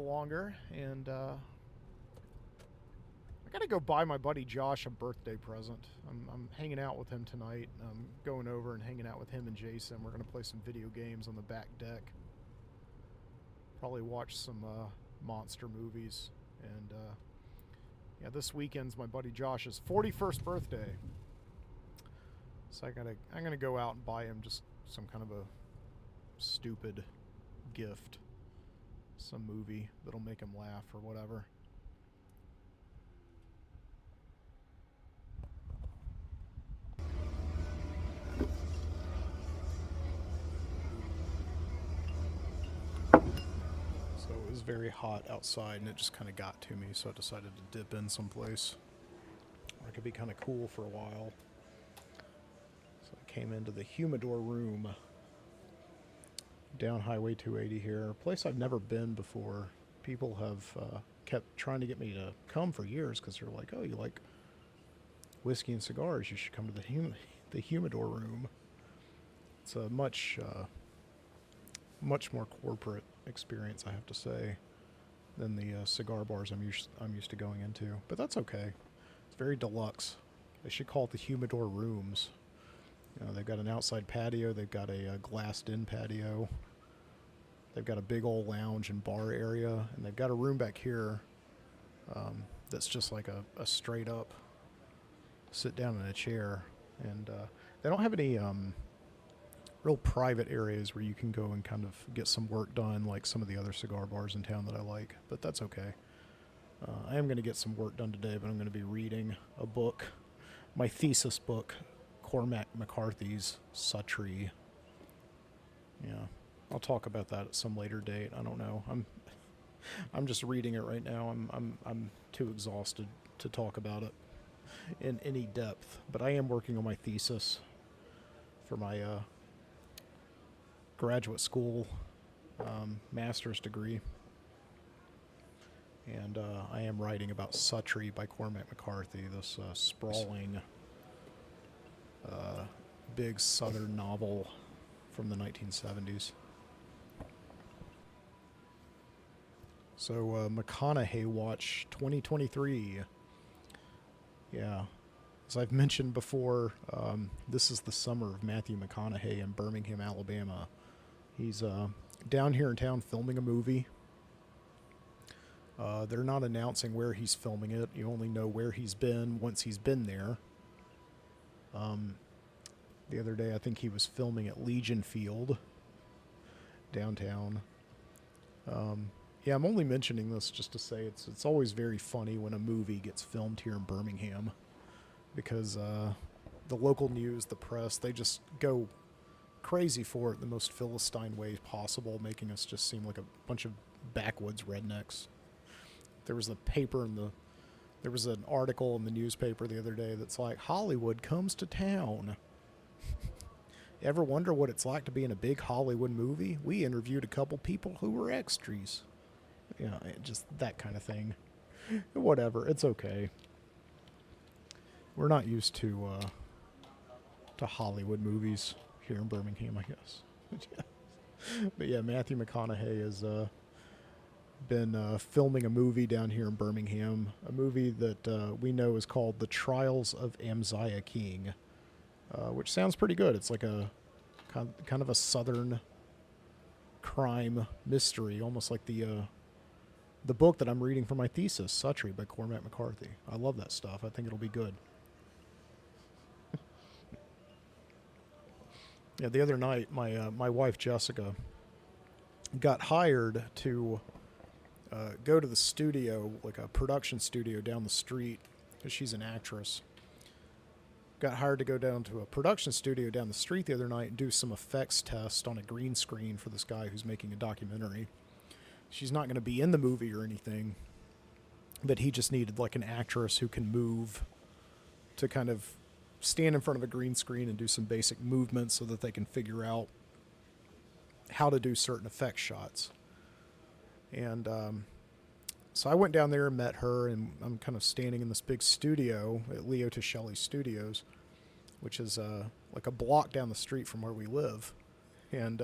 longer, and I gotta go buy my buddy Josh a birthday present. I'm hanging out with him tonight. I'm going over and hanging out with him and Jason. We're gonna play some video games on the back deck. Probably watch some monster movies, and this weekend's my buddy Josh's 41st birthday. So I'm gonna go out and buy him just some kind of a stupid gift, some movie that'll make him laugh or whatever. So it was very hot outside, and it just kind of got to me, so I decided to dip in someplace where I could be kind of cool for a while. So I came into the humidor room down Highway 280 here, a place I've never been before. People have kept trying to get me to come for years because they're like, oh, you like whiskey and cigars, you should come to the humidor room. It's a much more corporate experience, I have to say, than the cigar bars I'm used to going into. But that's okay. It's very deluxe. They should call it the humidor rooms. They've got an outside patio. They've got a glassed-in patio. They've got a big old lounge and bar area, and they've got a room back here that's just like a straight-up sit down in a chair. And they don't have any real private areas where you can go and kind of get some work done like some of the other cigar bars in town that I like, but that's okay. I am going to get some work done today, but I'm going to be reading a book, my thesis book, Cormac McCarthy's Suttree. Yeah, I'll talk about that at some later date. I don't know. I'm just reading it right now. I'm too exhausted to talk about it in any depth. But I am working on my thesis for my graduate school master's degree. And I am writing about Suttree by Cormac McCarthy, this sprawling, big southern novel from the 1970s. So, McConaughey Watch 2023. Yeah. As I've mentioned before, this is the summer of Matthew McConaughey in Birmingham, Alabama. He's down here in town filming a movie. They're not announcing where he's filming it. You only know where he's been once he's been there. The other day, I think he was filming at Legion Field downtown. Yeah, I'm only mentioning this just to say it's always very funny when a movie gets filmed here in Birmingham, because the local news, the press, they just go crazy for it the most Philistine way possible, making us just seem like a bunch of backwoods rednecks. There was there was an article in the newspaper the other day that's like, Hollywood comes to town. Ever wonder what it's like to be in a big Hollywood movie? We interviewed a couple people who were extras. You know, just that kind of thing. Whatever, it's okay. We're not used to Hollywood movies here in Birmingham, I guess. But yeah, Matthew McConaughey has been filming a movie down here in Birmingham, a movie that we know is called The Trials of Amaziah King, which sounds pretty good. It's like a kind of a southern crime mystery, almost like the book that I'm reading for my thesis, Suttree by Cormac McCarthy. I love that stuff. I think it'll be good. Yeah, the other night, my wife Jessica got hired to go to the studio, like a production studio down the street, because she's an actress. Got hired to go down to a production studio down the street the other night and do some effects test on a green screen for this guy who's making a documentary. She's not going to be in the movie or anything, but he just needed like an actress who can move to kind of stand in front of a green screen and do some basic movements so that they can figure out how to do certain effect shots. And so I went down there and met her, and I'm kind of standing in this big studio at Leo Tischelli Studios, which is like a block down the street from where we live. And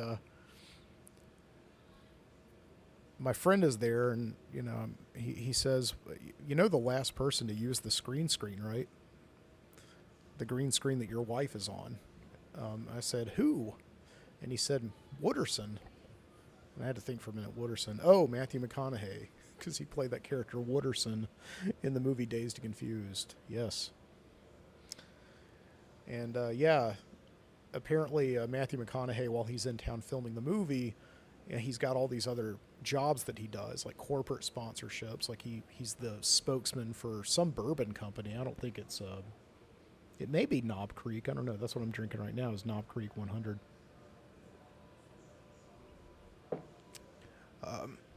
my friend is there, and you know, he says, you know, the last person to use the screen, right? The green screen that your wife is on. I said, who? And he said, Wooderson. And I had to think for a minute, Wooderson. Oh, Matthew McConaughey, because he played that character Wooderson in the movie Dazed and Confused. Yes. And yeah, apparently Matthew McConaughey, while he's in town filming the movie, he's got all these other jobs that he does, like corporate sponsorships. Like he's the spokesman for some bourbon company. I don't think it's it may be Knob Creek. I don't know. That's what I'm drinking right now, is Knob Creek 100.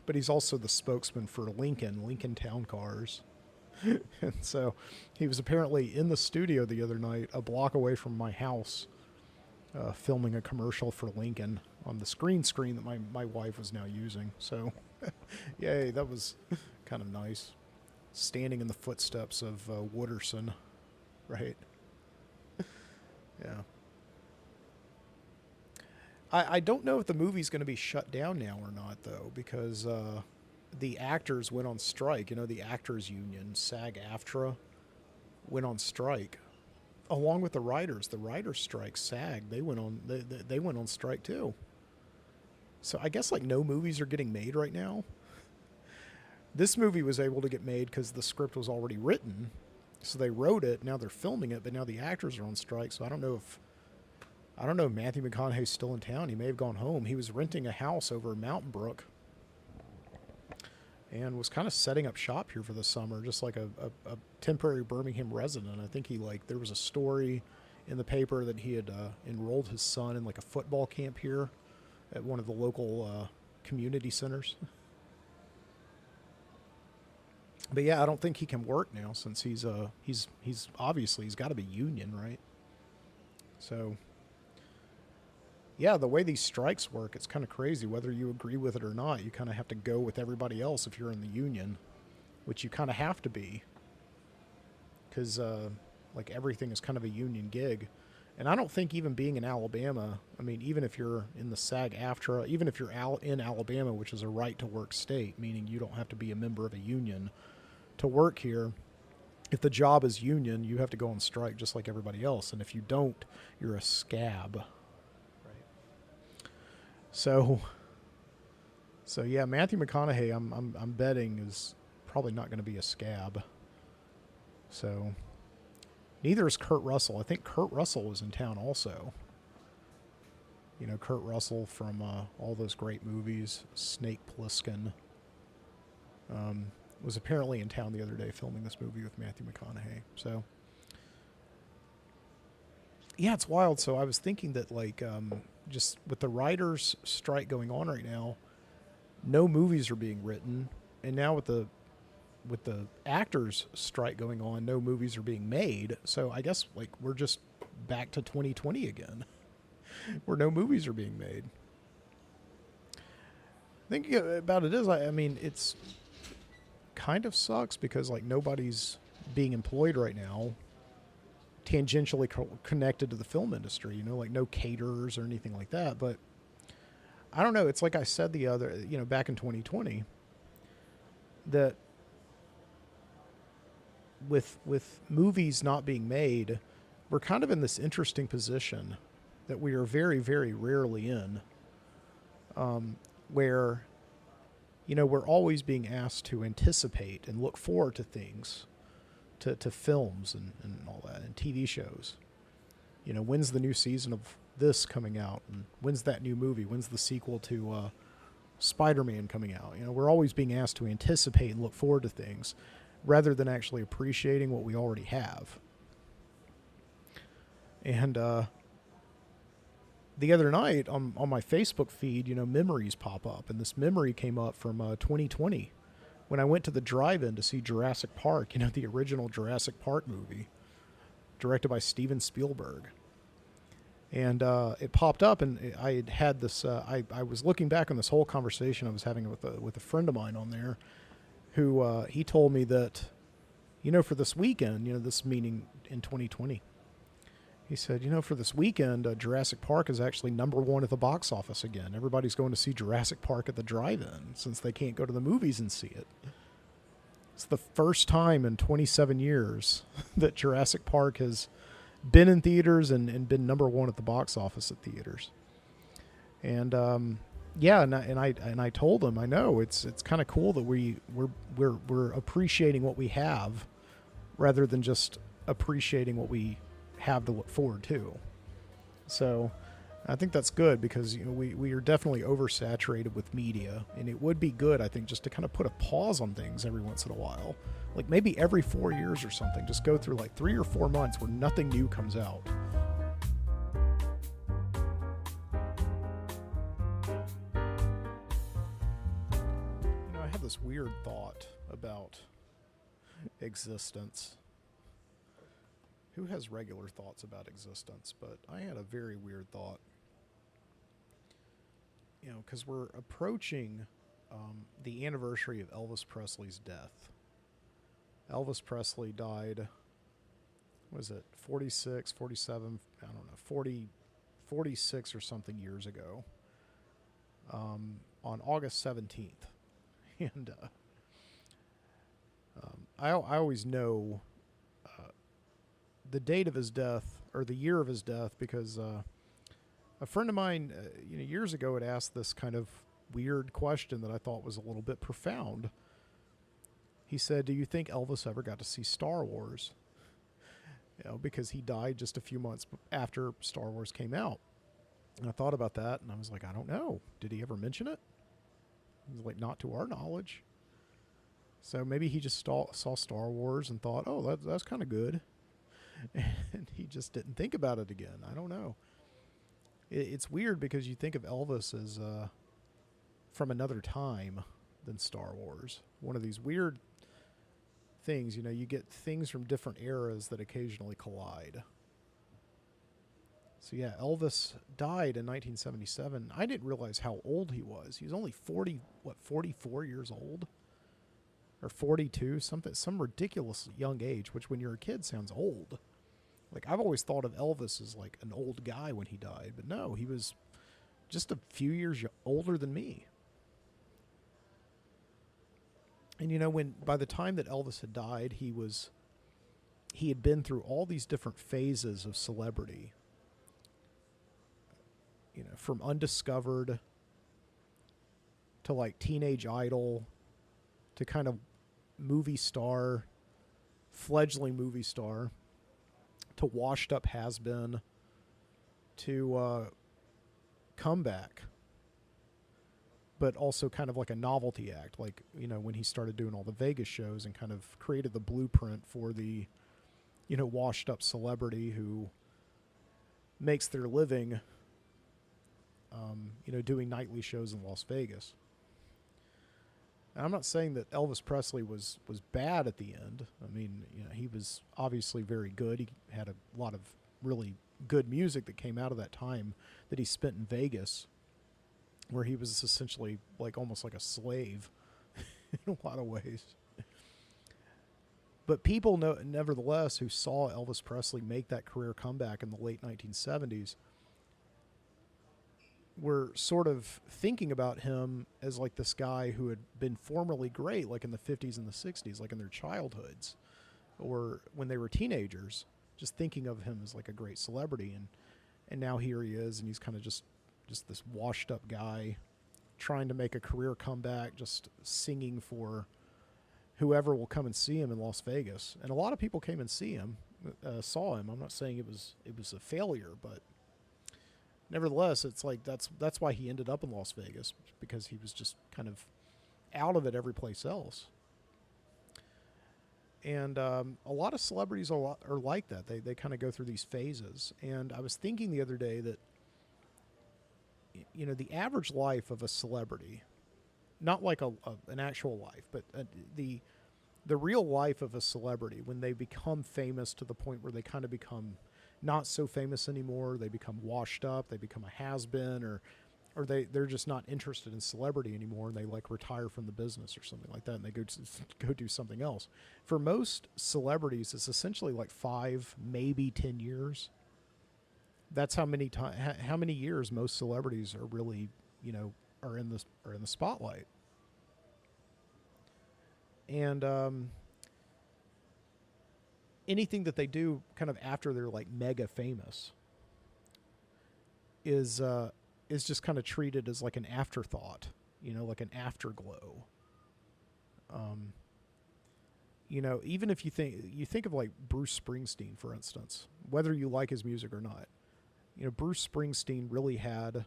But he's also the spokesman for Lincoln Town Cars. And so he was apparently in the studio the other night, a block away from my house, filming a commercial for Lincoln on the screen that my wife was now using. So, yay, that was kind of nice. Standing in the footsteps of Wooderson, right? Yeah. I don't know if the movie's going to be shut down now or not, though, because the actors went on strike. You know, the actors union, SAG-AFTRA, went on strike, along with the writers. The writers' strike, SAG, they went on strike too. So I guess like no movies are getting made right now. This movie was able to get made because the script was already written, so they wrote it. Now they're filming it, but now the actors are on strike. So I don't know if Matthew McConaughey's still in town. He may have gone home. He was renting a house over in Mountain Brook and was kind of setting up shop here for the summer, just like a temporary Birmingham resident. I think there was a story in the paper that he had enrolled his son in like a football camp here at one of the local community centers. But yeah, I don't think he can work now since he's obviously he's got to be union, right? So yeah, the way these strikes work, it's kind of crazy. Whether you agree with it or not, you kind of have to go with everybody else if you're in the union. which you kind of have to be because like everything is kind of a union gig. And I don't think even being in Alabama, I mean, even if you're in the SAG-AFTRA, even if you're in Alabama, which is a right-to-work state, meaning you don't have to be a member of a union to work here, if the job is union, you have to go on strike just like everybody else. And if you don't, you're a scab. Right. So yeah, Matthew McConaughey, I'm betting is probably not going to be a scab. So neither is Kurt Russell. I think Kurt Russell was in town also. You know, Kurt Russell from all those great movies, Snake Plissken, was apparently in town the other day filming this movie with Matthew McConaughey. So, yeah, it's wild. So I was thinking that, like, just with the writers' strike going on right now, no movies are being written, and now with the actors' strike going on, no movies are being made. So I guess like we're just back to 2020 again, where no movies are being made. Thinking about it is, I mean, it's kind of sucks because like nobody's being employed right now, tangentially connected to the film industry. You know, like no caterers or anything like that. But I don't know. It's like I said back in 2020, that with movies not being made, we're kind of in this interesting position that we are very, very rarely in, where, you know, we're always being asked to anticipate and look forward to things, to films and all that, and TV shows. You know, when's the new season of this coming out? And when's that new movie? When's the sequel to Spider-Man coming out? You know, we're always being asked to anticipate and look forward to things rather than actually appreciating what we already have. And the other night on my Facebook feed, you know, memories pop up. And this memory came up from 2020 when I went to the drive-in to see Jurassic Park, you know, the original Jurassic Park movie, directed by Steven Spielberg. And it popped up, and I had this, I was looking back on this whole conversation I was having with a friend of mine on there, who he told me that, you know, for this weekend, you know, this meeting in 2020, he said, you know, for this weekend, Jurassic Park is actually #1 at the box office again. Everybody's going to see Jurassic Park at the drive-in since they can't go to the movies and see it. It's the first time in 27 years that Jurassic Park has been in theaters and been #1 at the box office at theaters. And yeah, and I told him, I know it's kind of cool that we're appreciating what we have rather than just appreciating what we have to look forward to. So I think that's good because, you know, we are definitely oversaturated with media, and it would be good, I think, just to kind of put a pause on things every once in a while. Like maybe every 4 years or something, just go through like 3 or 4 months where nothing new comes out. You know, I had this weird thought about existence. Who has regular thoughts about existence? But I had a very weird thought. You know, because we're approaching the anniversary of Elvis Presley's death. Elvis Presley died, what is it, 46, 47, I don't know, 46 or something years ago, on August 17th. And I always know the date of his death, or the year of his death, because a friend of mine, you know, years ago had asked this kind of weird question that I thought was a little bit profound. He said, do you think Elvis ever got to see Star Wars? You know, because he died just a few months after Star Wars came out. And I thought about that, and I was like, I don't know. Did he ever mention it? He was like, not to our knowledge. So maybe he just saw Star Wars and thought, oh, that's kind of good. And he just didn't think about it again. I don't know. It's weird because you think of Elvis as from another time than Star Wars. One of these weird things, you know, you get things from different eras that occasionally collide. So yeah, Elvis died in 1977. I didn't realize how old he was. He was only 44 years old? or 42, some ridiculous young age, which when you're a kid sounds old. Like, I've always thought of Elvis as like an old guy when he died, but no, he was just a few years older than me. And when by the time that Elvis had died, he had been through all these different phases of celebrity. From undiscovered to like teenage idol to kind of movie star, fledgling movie star, to washed up has-been, to comeback, but also kind of like a novelty act, like, when he started doing all the Vegas shows and kind of created the blueprint for the, washed up celebrity who makes their living, doing nightly shows in Las Vegas. And I'm not saying that Elvis Presley was bad at the end. I mean, he was obviously very good. He had a lot of really good music that came out of that time that he spent in Vegas, where he was essentially like almost like a slave in a lot of ways. But people nevertheless, who saw Elvis Presley make that career comeback in the late 1970s, were sort of thinking about him as like this guy who had been formerly great, like in the 50s and the 60s, like in their childhoods or when they were teenagers, just thinking of him as like a great celebrity. And now here he is, and he's kind of just this washed up guy trying to make a career comeback, just singing for whoever will come and see him in Las Vegas. And a lot of people came and saw him. I'm not saying it was a failure, but nevertheless, it's like that's why he ended up in Las Vegas, because he was just kind of out of it every place else. And a lot of celebrities are like that. They kind of go through these phases. And I was thinking the other day that, the average life of a celebrity, not like an actual life, but the real life of a celebrity, when they become famous to the point where they kind of become not so famous anymore, they become washed up, they become a has-been, or they're just not interested in celebrity anymore, and they like retire from the business or something like that, and they go do something else. For most celebrities, it's essentially like 5, maybe 10 years. That's how many years most celebrities are really, are in the spotlight. And anything that they do kind of after they're like mega famous is just kind of treated as like an afterthought, like an afterglow. Even if you think of like Bruce Springsteen, for instance, whether you like his music or not, Bruce Springsteen really had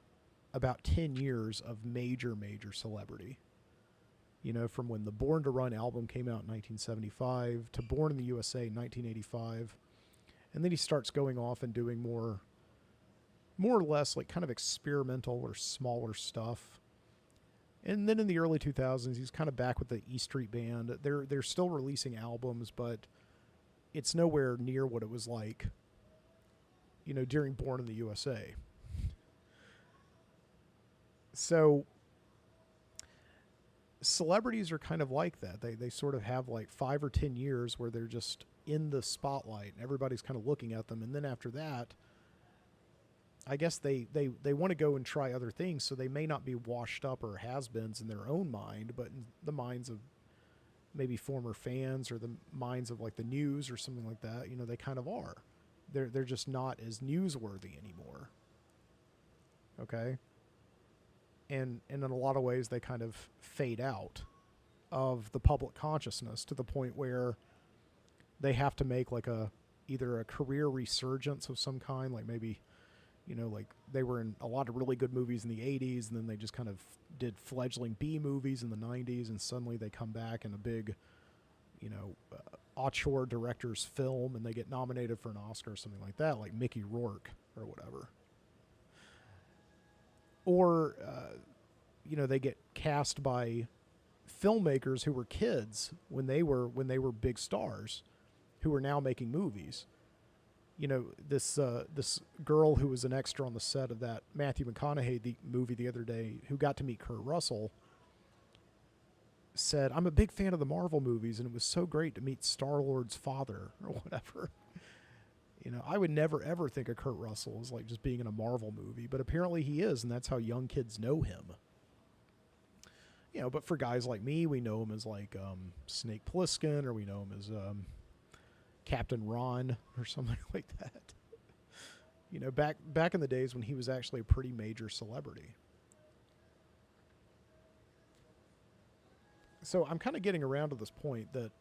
about 10 years of major celebrity. From when the Born to Run album came out in 1975 to Born in the USA in 1985. And then he starts going off and doing more or less like kind of experimental or smaller stuff. And then in the early 2000s, he's kind of back with the E Street Band. They're still releasing albums, but it's nowhere near what it was like, during Born in the USA. So celebrities are kind of like that. They sort of have like 5 or 10 years where they're just in the spotlight and everybody's kind of looking at them. And then after that, I guess they want to go and try other things. So they may not be washed up or has-beens in their own mind, but in the minds of maybe former fans or the minds of like the news or something like that, they kind of are. They're just not as newsworthy anymore. Okay? And in a lot of ways, they kind of fade out of the public consciousness to the point where they have to make like either a career resurgence of some kind, like maybe, like they were in a lot of really good movies in the 80s, and then they just kind of did fledgling B movies in the 90s, and suddenly they come back in a big, auteur director's film, and they get nominated for an Oscar or something like that, like Mickey Rourke or whatever. Or, they get cast by filmmakers who were kids when they were big stars, who are now making movies. This girl who was an extra on the set of that Matthew McConaughey movie the other day, who got to meet Kurt Russell, said, I'm a big fan of the Marvel movies, and it was so great to meet Star-Lord's father, or whatever. You know, I would never, ever think of Kurt Russell as, like, just being in a Marvel movie, but apparently he is, and that's how young kids know him. You know, but for guys like me, we know him as, like, Snake Plissken, or we know him as Captain Ron, or something like that. You know, back in the days when he was actually a pretty major celebrity. So I'm kind of getting around to this point that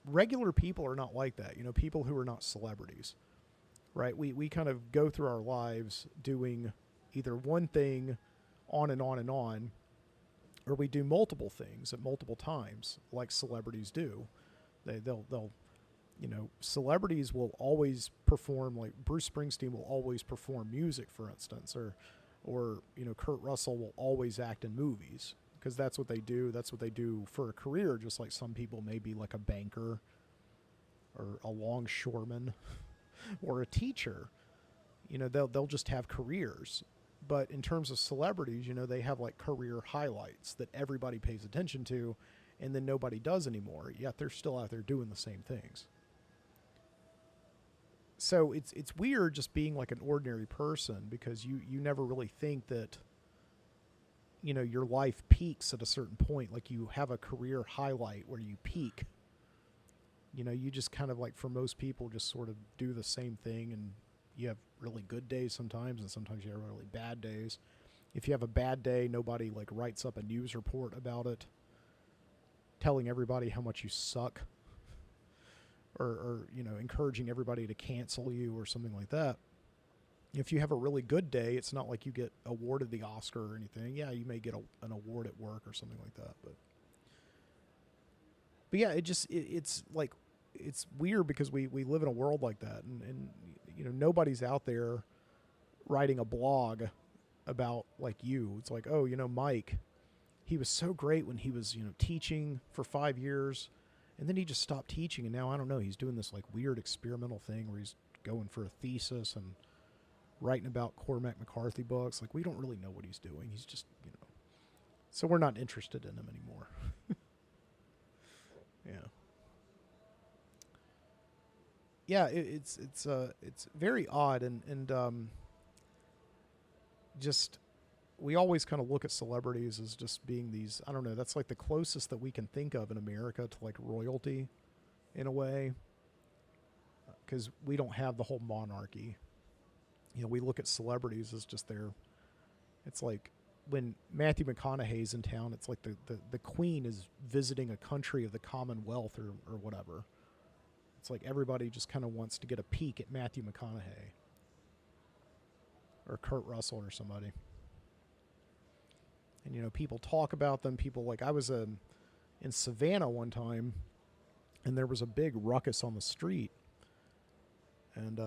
regular people are not like that. You know, people who are not celebrities, right? We kind of go through our lives doing either one thing on and on and on, or we do multiple things at multiple times, like celebrities do. They'll you know, celebrities will always perform, like Bruce Springsteen will always perform music, for instance, or you know, Kurt Russell will always act in movies because that's what they do. That's what they do for a career, just like some people may be like a banker or a longshoreman or a teacher. You know, they'll just have careers. But in terms of celebrities, you know, they have like career highlights that everybody pays attention to, and then nobody does anymore, yet they're still out there doing the same things. So it's weird just being like an ordinary person because you never really think that, you know, your life peaks at a certain point. Like you have a career highlight where you peak. You know, you just kind of like, for most people, just sort of do the same thing, and you have really good days sometimes, and sometimes you have really bad days. If you have a bad day, nobody like writes up a news report about it, telling everybody how much you suck. Or, you know, encouraging everybody to cancel you or something like that. If you have a really good day, it's not like you get awarded the Oscar or anything. Yeah, you may get an award at work or something like that. But yeah, it's like, it's weird because we live in a world like that. And, you know, nobody's out there writing a blog about like you. It's like, oh, you know, Mike, he was so great when he was, you know, teaching for 5 years. And then he just stopped teaching, and now, I don't know, he's doing this like weird experimental thing where he's going for a thesis and writing about Cormac McCarthy books. Like, we don't really know what he's doing. He's just, you know. So we're not interested in him anymore. Yeah. Yeah, it's very odd, and just, we always kind of look at celebrities as just being these, I don't know, that's like the closest that we can think of in America to like royalty in a way, because we don't have the whole monarchy. You know, we look at celebrities as just it's like when Matthew McConaughey's in town, it's like the Queen is visiting a country of the Commonwealth or whatever. It's like everybody just kind of wants to get a peek at Matthew McConaughey or Kurt Russell or somebody. And, you know, people talk about them. People, like, I was in Savannah one time, and there was a big ruckus on the street. And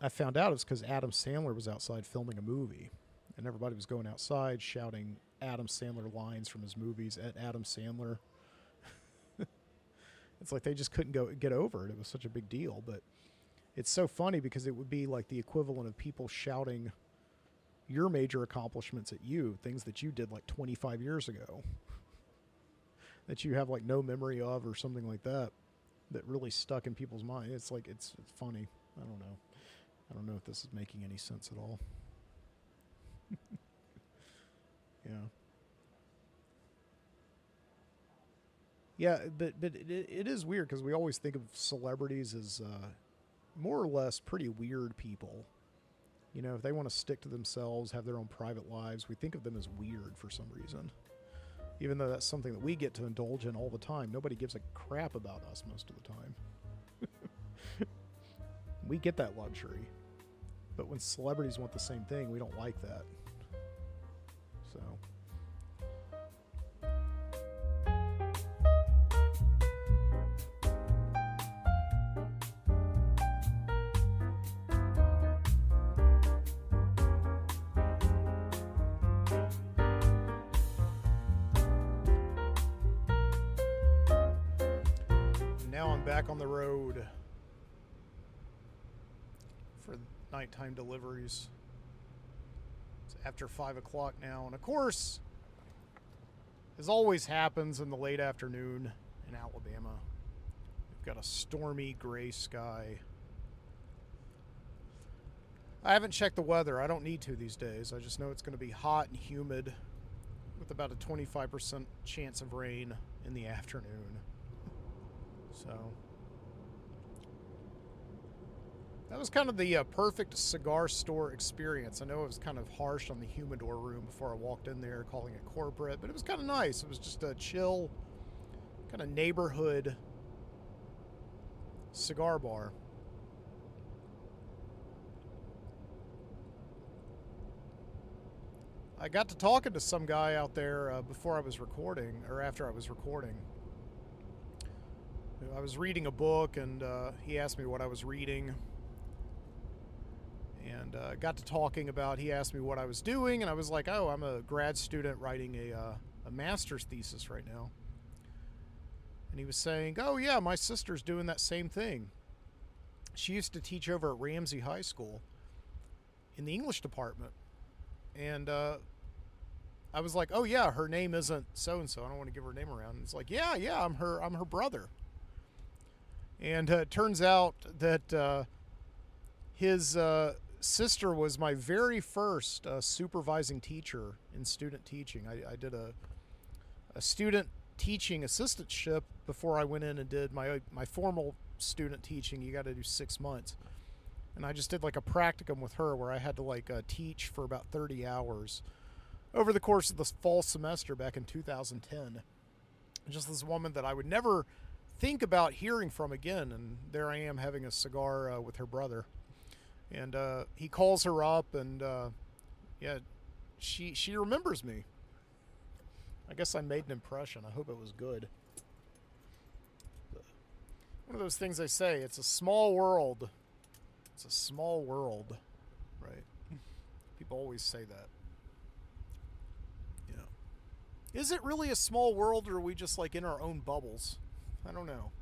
I found out it's because Adam Sandler was outside filming a movie. And everybody was going outside shouting Adam Sandler lines from his movies at Adam Sandler. It's like they just couldn't get over it. It was such a big deal. But it's so funny because it would be like the equivalent of people shouting your major accomplishments at you, things that you did like 25 years ago that you have like no memory of or something like that really stuck in people's mind. It's like, it's funny. I don't know if this is making any sense at all. Yeah. Yeah, but it is weird because we always think of celebrities as more or less pretty weird people. You know, if they want to stick to themselves, have their own private lives, we think of them as weird for some reason. Even though that's something that we get to indulge in all the time. Nobody gives a crap about us most of the time. We get that luxury. But when celebrities want the same thing, we don't like that. So... now I'm back on the road for nighttime deliveries. It's after 5 o'clock now, and of course, As always happens in the late afternoon in Alabama, we've got a stormy gray sky. I haven't checked the weather. I don't need to these days. I just know it's going to be hot and humid with about a 25% chance of rain in the afternoon. So that was kind of the perfect cigar store experience. I know it was kind of harsh on the humidor room before I walked in there, calling it corporate, but it was kind of nice. It was just a chill, kind of neighborhood cigar bar. I got to talking to some guy out there before I was recording, or after I was recording. I was reading a book, and he asked me what I was reading. And got to talking about, he asked me what I was doing, and I was like, oh, I'm a grad student writing a master's thesis right now. And he was saying, oh yeah, my sister's doing that same thing. She used to teach over at Ramsey High School in the English department. And I was like, oh yeah, her name isn't so-and-so. I don't want to give her name around. And it's like, yeah, I'm her brother. And it turns out that his sister was my very first supervising teacher in student teaching. I did a student teaching assistantship before I went in and did my formal student teaching. You got to do 6 months. And I just did like a practicum with her where I had to teach for about 30 hours over the course of the fall semester back in 2010. Just this woman that I would never think about hearing from again. And there I am having a cigar with her brother. And he calls her up, and yeah, she remembers me. I guess I made an impression. I hope it was good. One of those things they say, it's a small world. It's a small world, right? People always say that. Yeah. Is it really a small world, or are we just in our own bubbles? I don't know.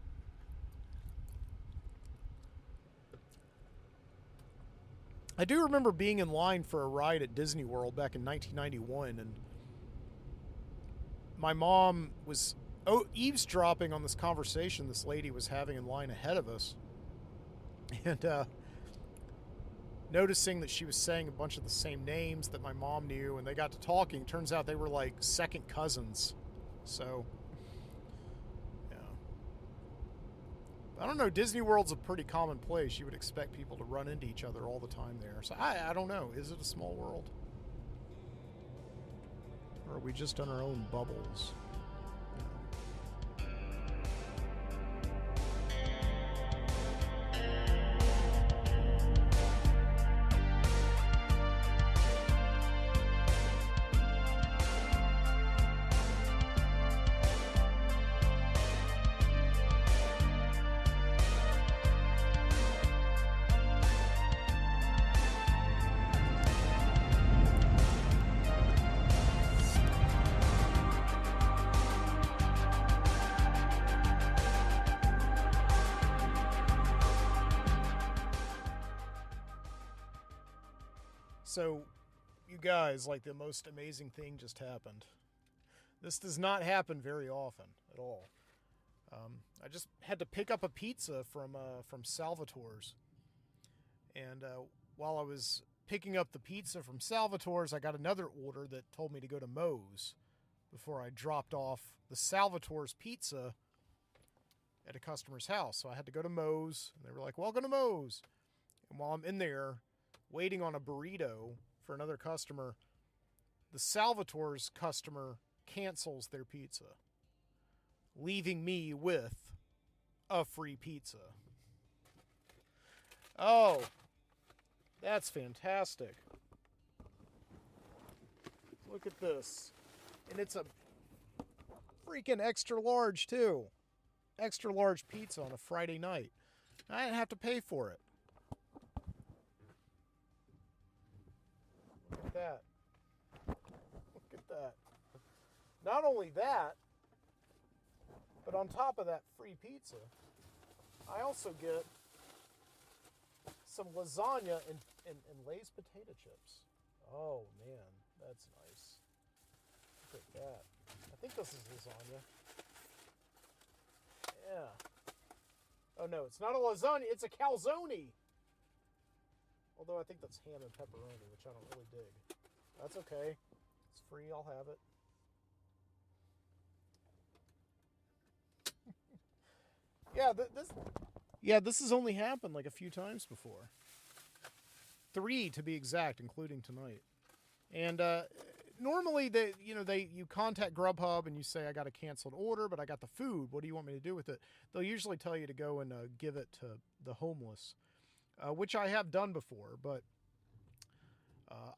I do remember being in line for a ride at Disney World back in 1991, and my mom was eavesdropping on this conversation this lady was having in line ahead of us, and noticing that she was saying a bunch of the same names that my mom knew, and they got to talking. Turns out they were second cousins. So, yeah. I don't know. Disney World's a pretty common place. You would expect people to run into each other all the time there. So I don't know. Is it a small world? Or are we just in our own bubbles? So, you guys, the most amazing thing just happened. This does not happen very often at all. I just had to pick up a pizza from Salvatore's. And while I was picking up the pizza from Salvatore's, I got another order that told me to go to Moe's before I dropped off the Salvatore's pizza at a customer's house. So I had to go to Moe's, and they were like, welcome to Moe's. And while I'm in there waiting on a burrito for another customer, the Salvatore's customer cancels their pizza, leaving me with a free pizza. Oh, that's fantastic. Look at this. And it's a freaking extra large, too. Extra large pizza on a Friday night. I didn't have to pay for it. Look at that. Look at that. Not only that, but on top of that free pizza, I also get some lasagna and Lay's potato chips. Oh, man, that's nice. Look at that. I think this is lasagna. Yeah. Oh no, it's not a lasagna, it's a calzone. Although I think that's ham and pepperoni, which I don't really dig. That's okay. It's free, I'll have it. This has only happened like a few times before. 3 to be exact, including tonight. And normally you contact Grubhub and you say, I got a canceled order, but I got the food. What do you want me to do with it? They'll usually tell you to go and give it to the homeless, which I have done before, but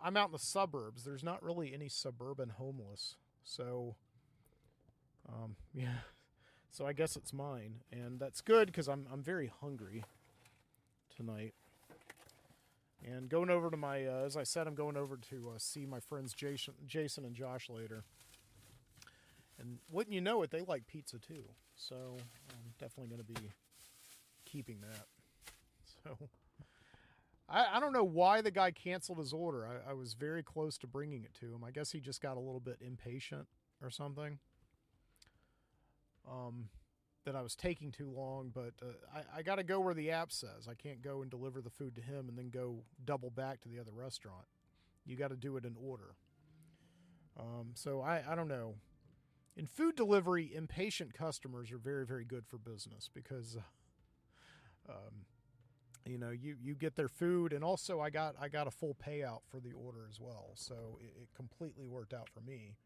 I'm out in the suburbs. There's not really any suburban homeless. So, yeah. So I guess it's mine. And that's good because I'm very hungry tonight. And going over to my, as I said, I'm going over to see my friends Jason and Josh later. And wouldn't you know it, they like pizza too. So I'm definitely going to be keeping that. So I don't know why the guy canceled his order. I was very close to bringing it to him. I guess he just got a little bit impatient or something. That I was taking too long, but I got to go where the app says. I can't go and deliver the food to him and then go double back to the other restaurant. You got to do it in order. So I don't know. In food delivery, impatient customers are very, very good for business because, you get their food, and also I got a full payout for the order as well. So it completely worked out for me.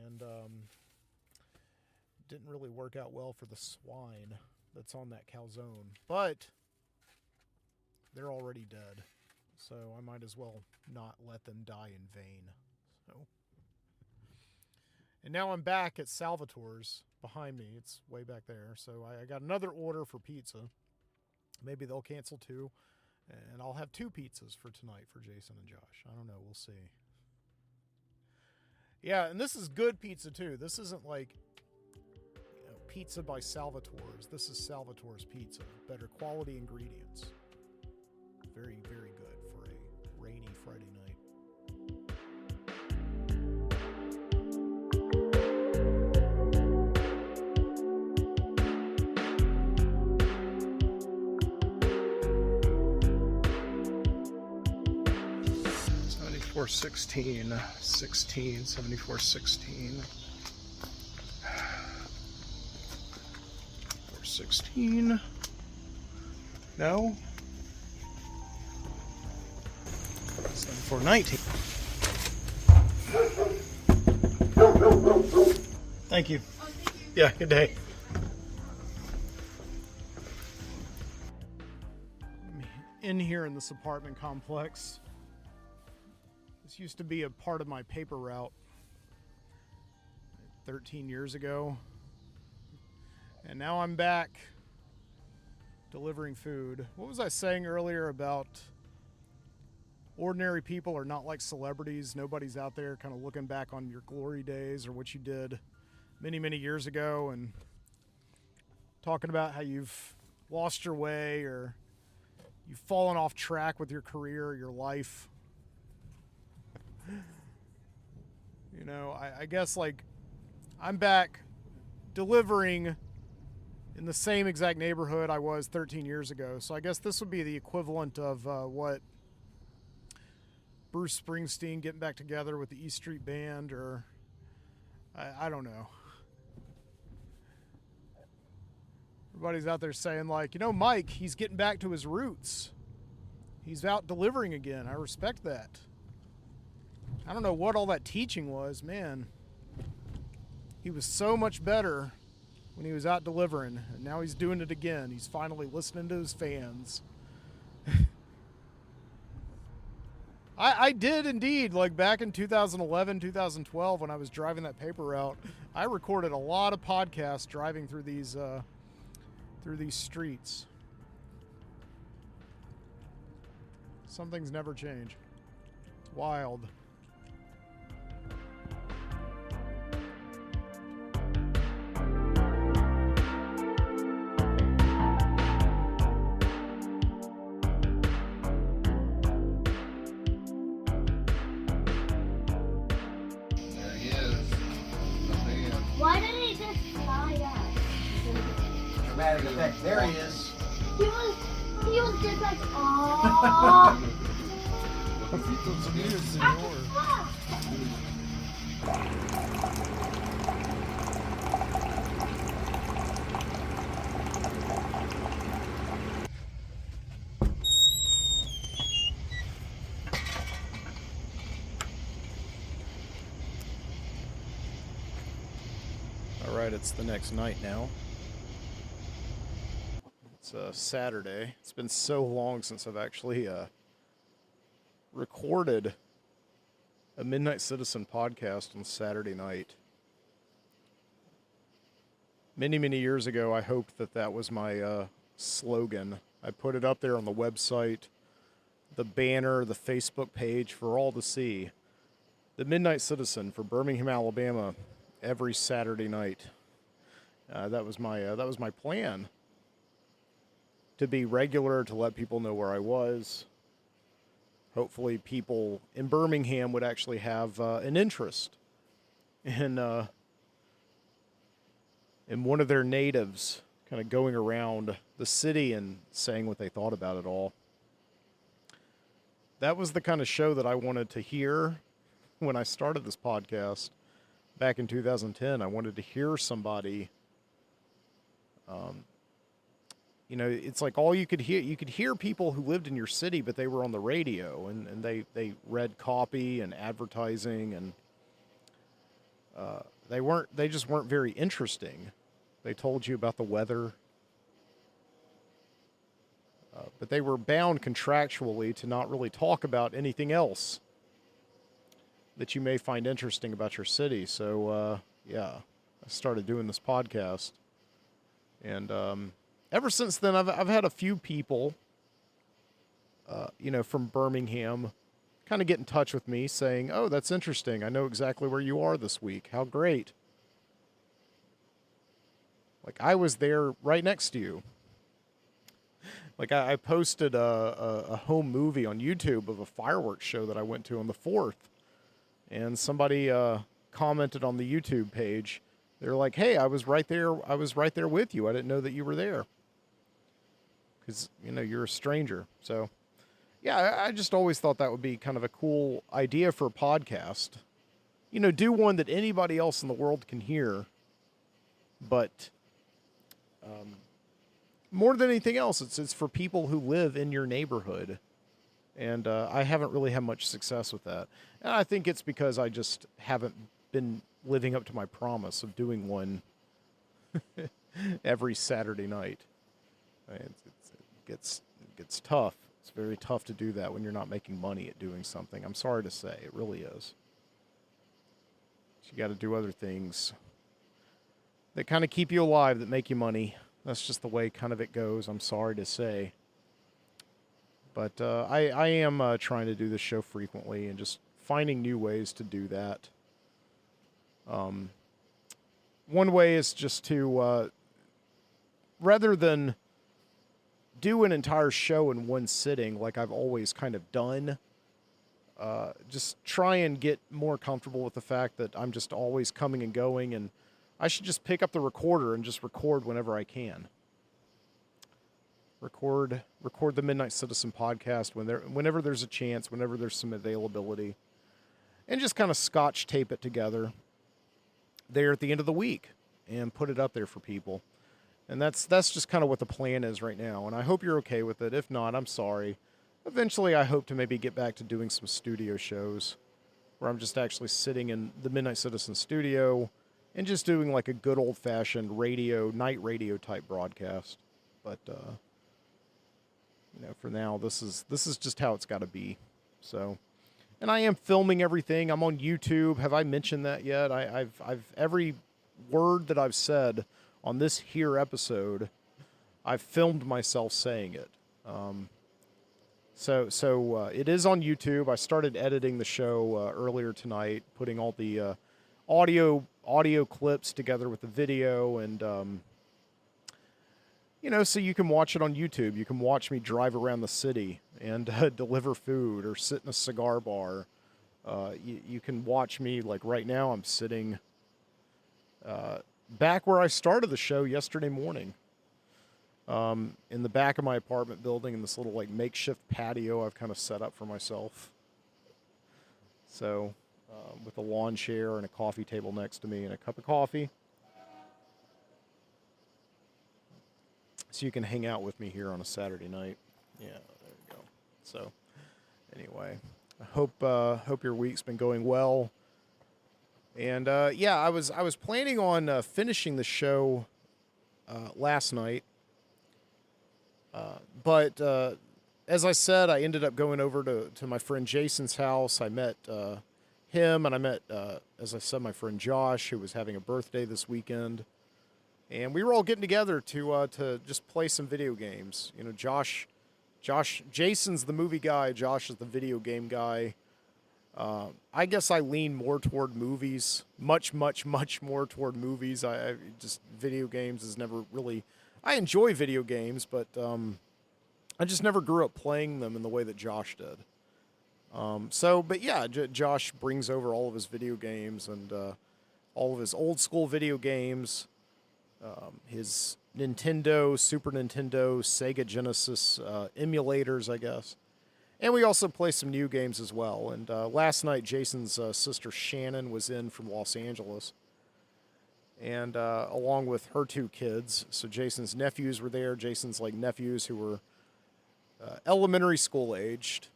And, didn't really work out well for the swine that's on that calzone, but they're already dead, so I might as well not let them die in vain. So, and now I'm back at Salvatore's behind me. It's way back there. So I got another order for pizza. Maybe they'll cancel too, and I'll have 2 pizzas for tonight for Jason and Josh. I don't know. We'll see. Yeah, and this is good pizza too. This isn't like pizza by Salvatore's. This is Salvatore's pizza. Better quality ingredients. Very, very good for a rainy Friday night. $74.16, 74.16. 16. No. 74.19. Thank you. Oh, thank you. Yeah, good day. In here in this apartment complex. This used to be a part of my paper route 13 years ago. And now I'm back delivering food. What was I saying earlier about ordinary people are not like celebrities? Nobody's out there kind of looking back on your glory days or what you did many, many years ago and talking about how you've lost your way or you've fallen off track with your career or your life. I guess like I'm back delivering in the same exact neighborhood I was 13 years ago. So I guess this would be the equivalent of what Bruce Springsteen getting back together with the E Street Band, or I don't know. Everybody's out there saying like, Mike, he's getting back to his roots. He's out delivering again. I respect that. I don't know what all that teaching was, man. He was so much better when he was out delivering, and now he's doing it again. He's finally listening to his fans. I did indeed, like back in 2011, 2012, when I was driving that paper route, I recorded a lot of podcasts driving through these streets. Some things never change. It's wild. dramatic effect. There he is. He was just like, oh. All right, it's the next night now. It's Saturday. It's been so long since I've actually recorded a Midnight Citizen podcast on Saturday night. Many, many years ago, I hoped that that was my slogan. I put it up there on the website, the banner, the Facebook page for all to see. The Midnight Citizen for Birmingham, Alabama, every Saturday night. That was my plan. To be regular, to let people know where I was. Hopefully people in Birmingham would actually have an interest in one of their natives kind of going around the city and saying what they thought about it all. That was the kind of show that I wanted to hear when I started this podcast back in 2010. I wanted to hear somebody, it's like all you could hear people who lived in your city, but they were on the radio and they read copy and advertising, and they just weren't very interesting. They told you about the weather, but they were bound contractually to not really talk about anything else that you may find interesting about your city. So, I started doing this podcast, and ever since then, I've had a few people, from Birmingham, kind of get in touch with me saying, "Oh, that's interesting. I know exactly where you are this week. How great! Like I was there right next to you." Like I posted a home movie on YouTube of a fireworks show that I went to on the 4th. And somebody commented on the YouTube page. They're like, "Hey, I was right there with you. I didn't know that you were there." Because, you're a stranger. So, yeah, I just always thought that would be kind of a cool idea for a podcast. Do one that anybody else in the world can hear. But more than anything else, it's for people who live in your neighborhood. And I haven't really had much success with that. And I think it's because I just haven't been living up to my promise of doing one every Saturday night. It gets tough. It's very tough to do that when you're not making money at doing something. I'm sorry to say, it really is. You got to do other things that kind of keep you alive, that make you money. That's just the way kind of it goes, I'm sorry to say. But I am trying to do this show frequently and just finding new ways to do that. One way is just to, rather than do an entire show in one sitting like I've always kind of done, just try and get more comfortable with the fact that I'm just always coming and going, and I should just pick up the recorder and just record whenever I can. Record the Midnight Citizen podcast whenever there's a chance, whenever there's some availability, and just kind of scotch tape it together there at the end of the week and put it up there for people. And that's just kind of what the plan is right now, and I hope you're okay with it. If not, I'm sorry. Eventually, I hope to maybe get back to doing some studio shows where I'm just actually sitting in the Midnight Citizen studio and just doing like a good old-fashioned night radio type broadcast. But for now, this is just how it's got to be. So, and I am filming everything. I'm on YouTube. Have I mentioned that yet? I've every word that I've said on this here episode, I've filmed myself saying it. So it is on YouTube. I started editing the show earlier tonight, putting all the audio clips together with the video, and so you can watch it on YouTube. You can watch me drive around the city and deliver food or sit in a cigar bar. You can watch me, like right now I'm sitting back where I started the show yesterday morning. in the back of my apartment building in this little like makeshift patio I've kind of set up for myself. So, with a lawn chair and a coffee table next to me and a cup of coffee. So you can hang out with me here on a Saturday night. Yeah, there you go. So, anyway, I hope your week's been going well. And yeah, I was planning on finishing the show last night, but as I said, I ended up going over to my friend Jason's house. I met him, and I met, as I said, my friend Josh, who was having a birthday this weekend. And we were all getting together to just play some video games. You know, Jason's the movie guy. Josh is the video game guy. I guess I lean more toward movies, much more toward movies. I just video games is never really. I enjoy video games, but I just never grew up playing them in the way that Josh did. But yeah, Josh brings over all of his video games and all of his old school video games. His Nintendo, Super Nintendo, Sega Genesis emulators, I guess. And we also play some new games as well. And last night, Jason's sister Shannon was in from Los Angeles. And along with her two kids. So Jason's nephews were there. Jason's like nephews who were elementary school aged.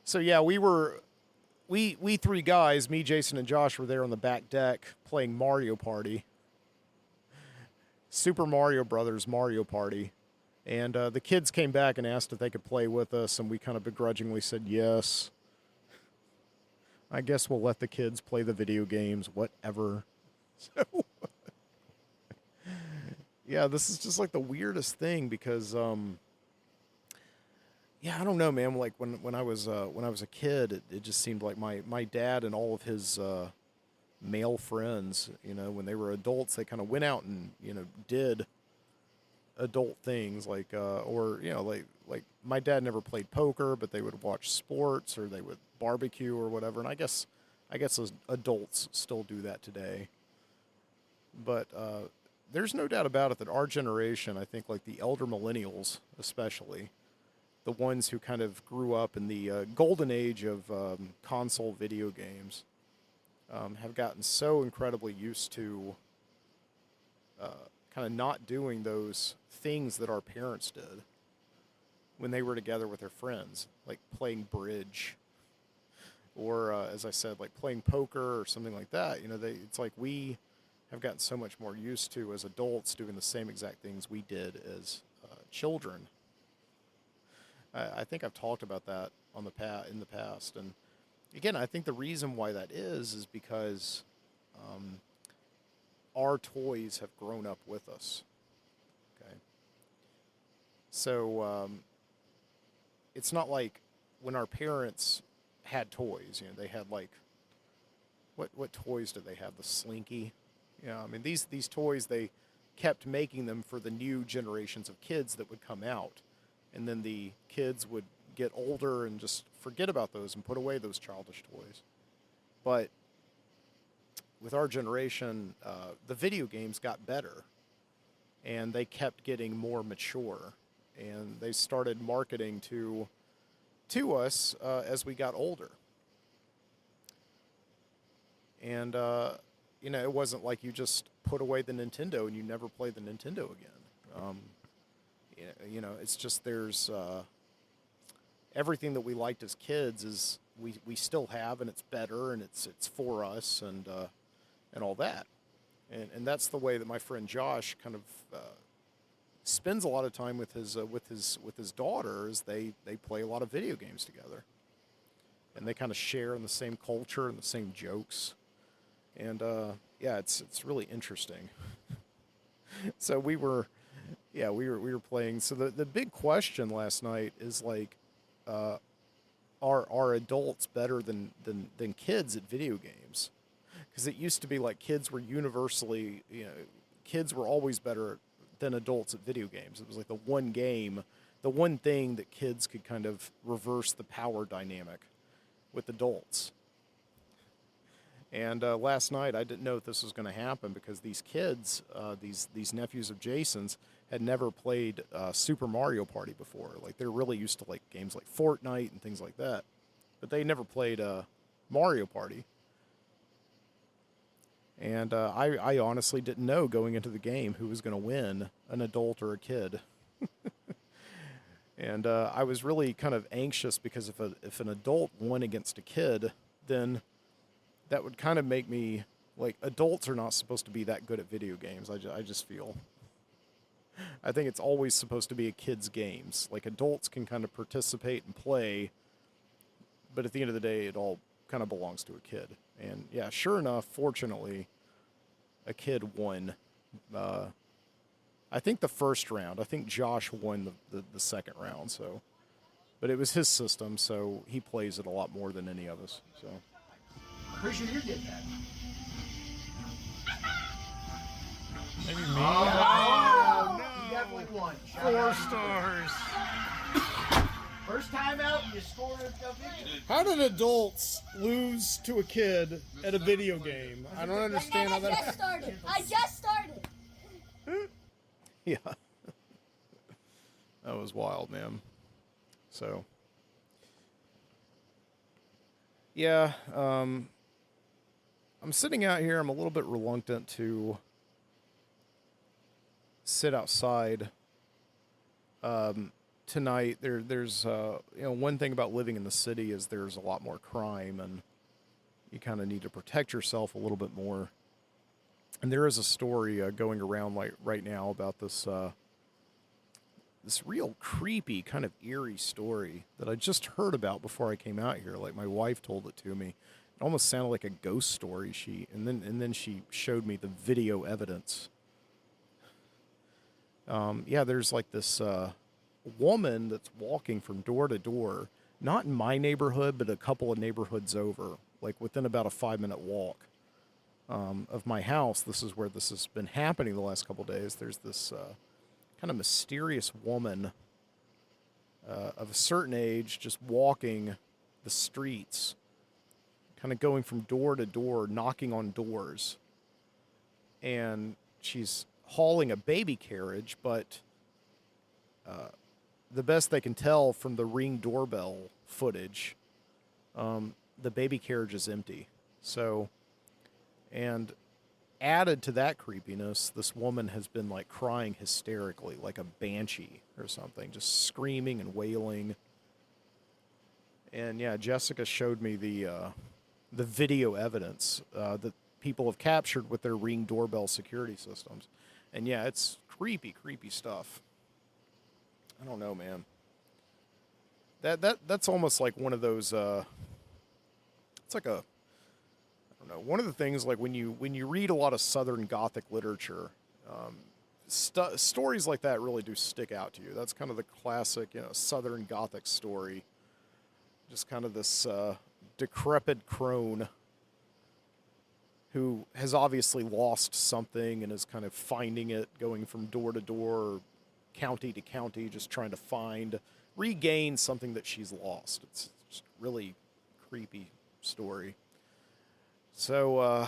So yeah, we three guys, me, Jason, and Josh, were there on the back deck playing Mario Party. Super Mario Brothers Mario Party. And the kids came back and asked if they could play with us, and we kind of begrudgingly said yes. I guess we'll let the kids play the video games, whatever. So, yeah, this is just like the weirdest thing because, yeah, I don't know, man. Like when I was a kid, it just seemed like my dad and all of his male friends, you know, when they were adults, they kind of went out and, you know, did adult things like or you know, like my dad never played poker, but they would watch sports or they would barbecue or whatever. And I guess those adults still do that today. But there's no doubt about it that our generation, I think, like the elder millennials especially, the ones who kind of grew up in the golden age of console video games, have gotten so incredibly used to kind of not doing those things that our parents did when they were together with their friends, like playing bridge or, as I said, like playing poker or something like that. You know, it's like we have gotten so much more used to, as adults, doing the same exact things we did as children. I think I've talked about that in the past, and again, I think the reason why that is because our toys have grown up with us. Okay, so it's not like when our parents had toys. You know, they had like what toys did they have? The Slinky. You know, I mean these toys, they kept making them for the new generations of kids that would come out, and then the kids would get older and just forget about those and put away those childish toys. But with our generation, the video games got better, and they kept getting more mature, and they started marketing to us as we got older. And you know, it wasn't like you just put away the Nintendo and you never play the Nintendo again. You know, it's just there's everything that we liked as kids is we still have, and it's better, and it's for us, and all that, and that's the way that my friend Josh kind of spends a lot of time with his daughter. Is they play a lot of video games together, and they kind of share in the same culture and the same jokes, and yeah, it's really interesting. So we were playing. So the big question last night is like, are adults better than kids at video games? Because it used to be like kids were universally, you know, kids were always better than adults at video games. It was like the one thing that kids could kind of reverse the power dynamic with adults. And last night, I didn't know that this was going to happen because these kids, these nephews of Jason's, had never played Super Mario Party before. Like they're really used to like games like Fortnite and things like that, but they never played Mario Party. And I honestly didn't know going into the game who was going to win, an adult or a kid. And I was really kind of anxious because if an adult won against a kid, then that would kind of make me like adults are not supposed to be that good at video games. I just feel. I think it's always supposed to be a kid's games. Like adults can kind of participate and play, but at the end of the day, it all kind of belongs to a kid. And yeah, sure enough, fortunately, a kid won. I think the first round. I think Josh won the second round. So, but it was his system, so he plays it a lot more than any of us. So. Pretty sure you're getting that. Maybe me. Oh, no. You definitely won. 4 stars. First time out, you scored a victory. How did adults lose to a kid at a video game? I don't understand how that. I just started. Yeah. That was wild, man. So. Yeah. I'm sitting out here. I'm a little bit reluctant to sit outside tonight. There's one thing about living in the city is there's a lot more crime, and you kind of need to protect yourself a little bit more. And there is a story going around like right now about this this real creepy, kind of eerie story that I just heard about before I came out here. Like my wife told it to me. It almost sounded like a ghost story. And then she showed me the video evidence. There's like this woman that's walking from door to door, not in my neighborhood, but a couple of neighborhoods over, like within about a 5-minute walk of my house. This is where this has been happening the last couple of days. There's this kind of mysterious woman of a certain age just walking the streets, kind of going from door to door, knocking on doors. And she's hauling a baby carriage, but the best they can tell from the Ring doorbell footage, the baby carriage is empty. So, and added to that creepiness, this woman has been like crying hysterically, like a banshee or something, just screaming and wailing. And yeah, Jessica showed me the video evidence that people have captured with their Ring doorbell security systems. And yeah, it's creepy stuff. I don't know, man. That's almost like one of those. It's like a. I don't know. One of the things like when you read a lot of Southern Gothic literature, stories like that really do stick out to you. That's kind of the classic, Southern Gothic story. Just kind of this decrepit crone who has obviously lost something and is kind of finding it, going from door to door, county to county, just trying to regain something that she's lost. It's just really creepy story. So,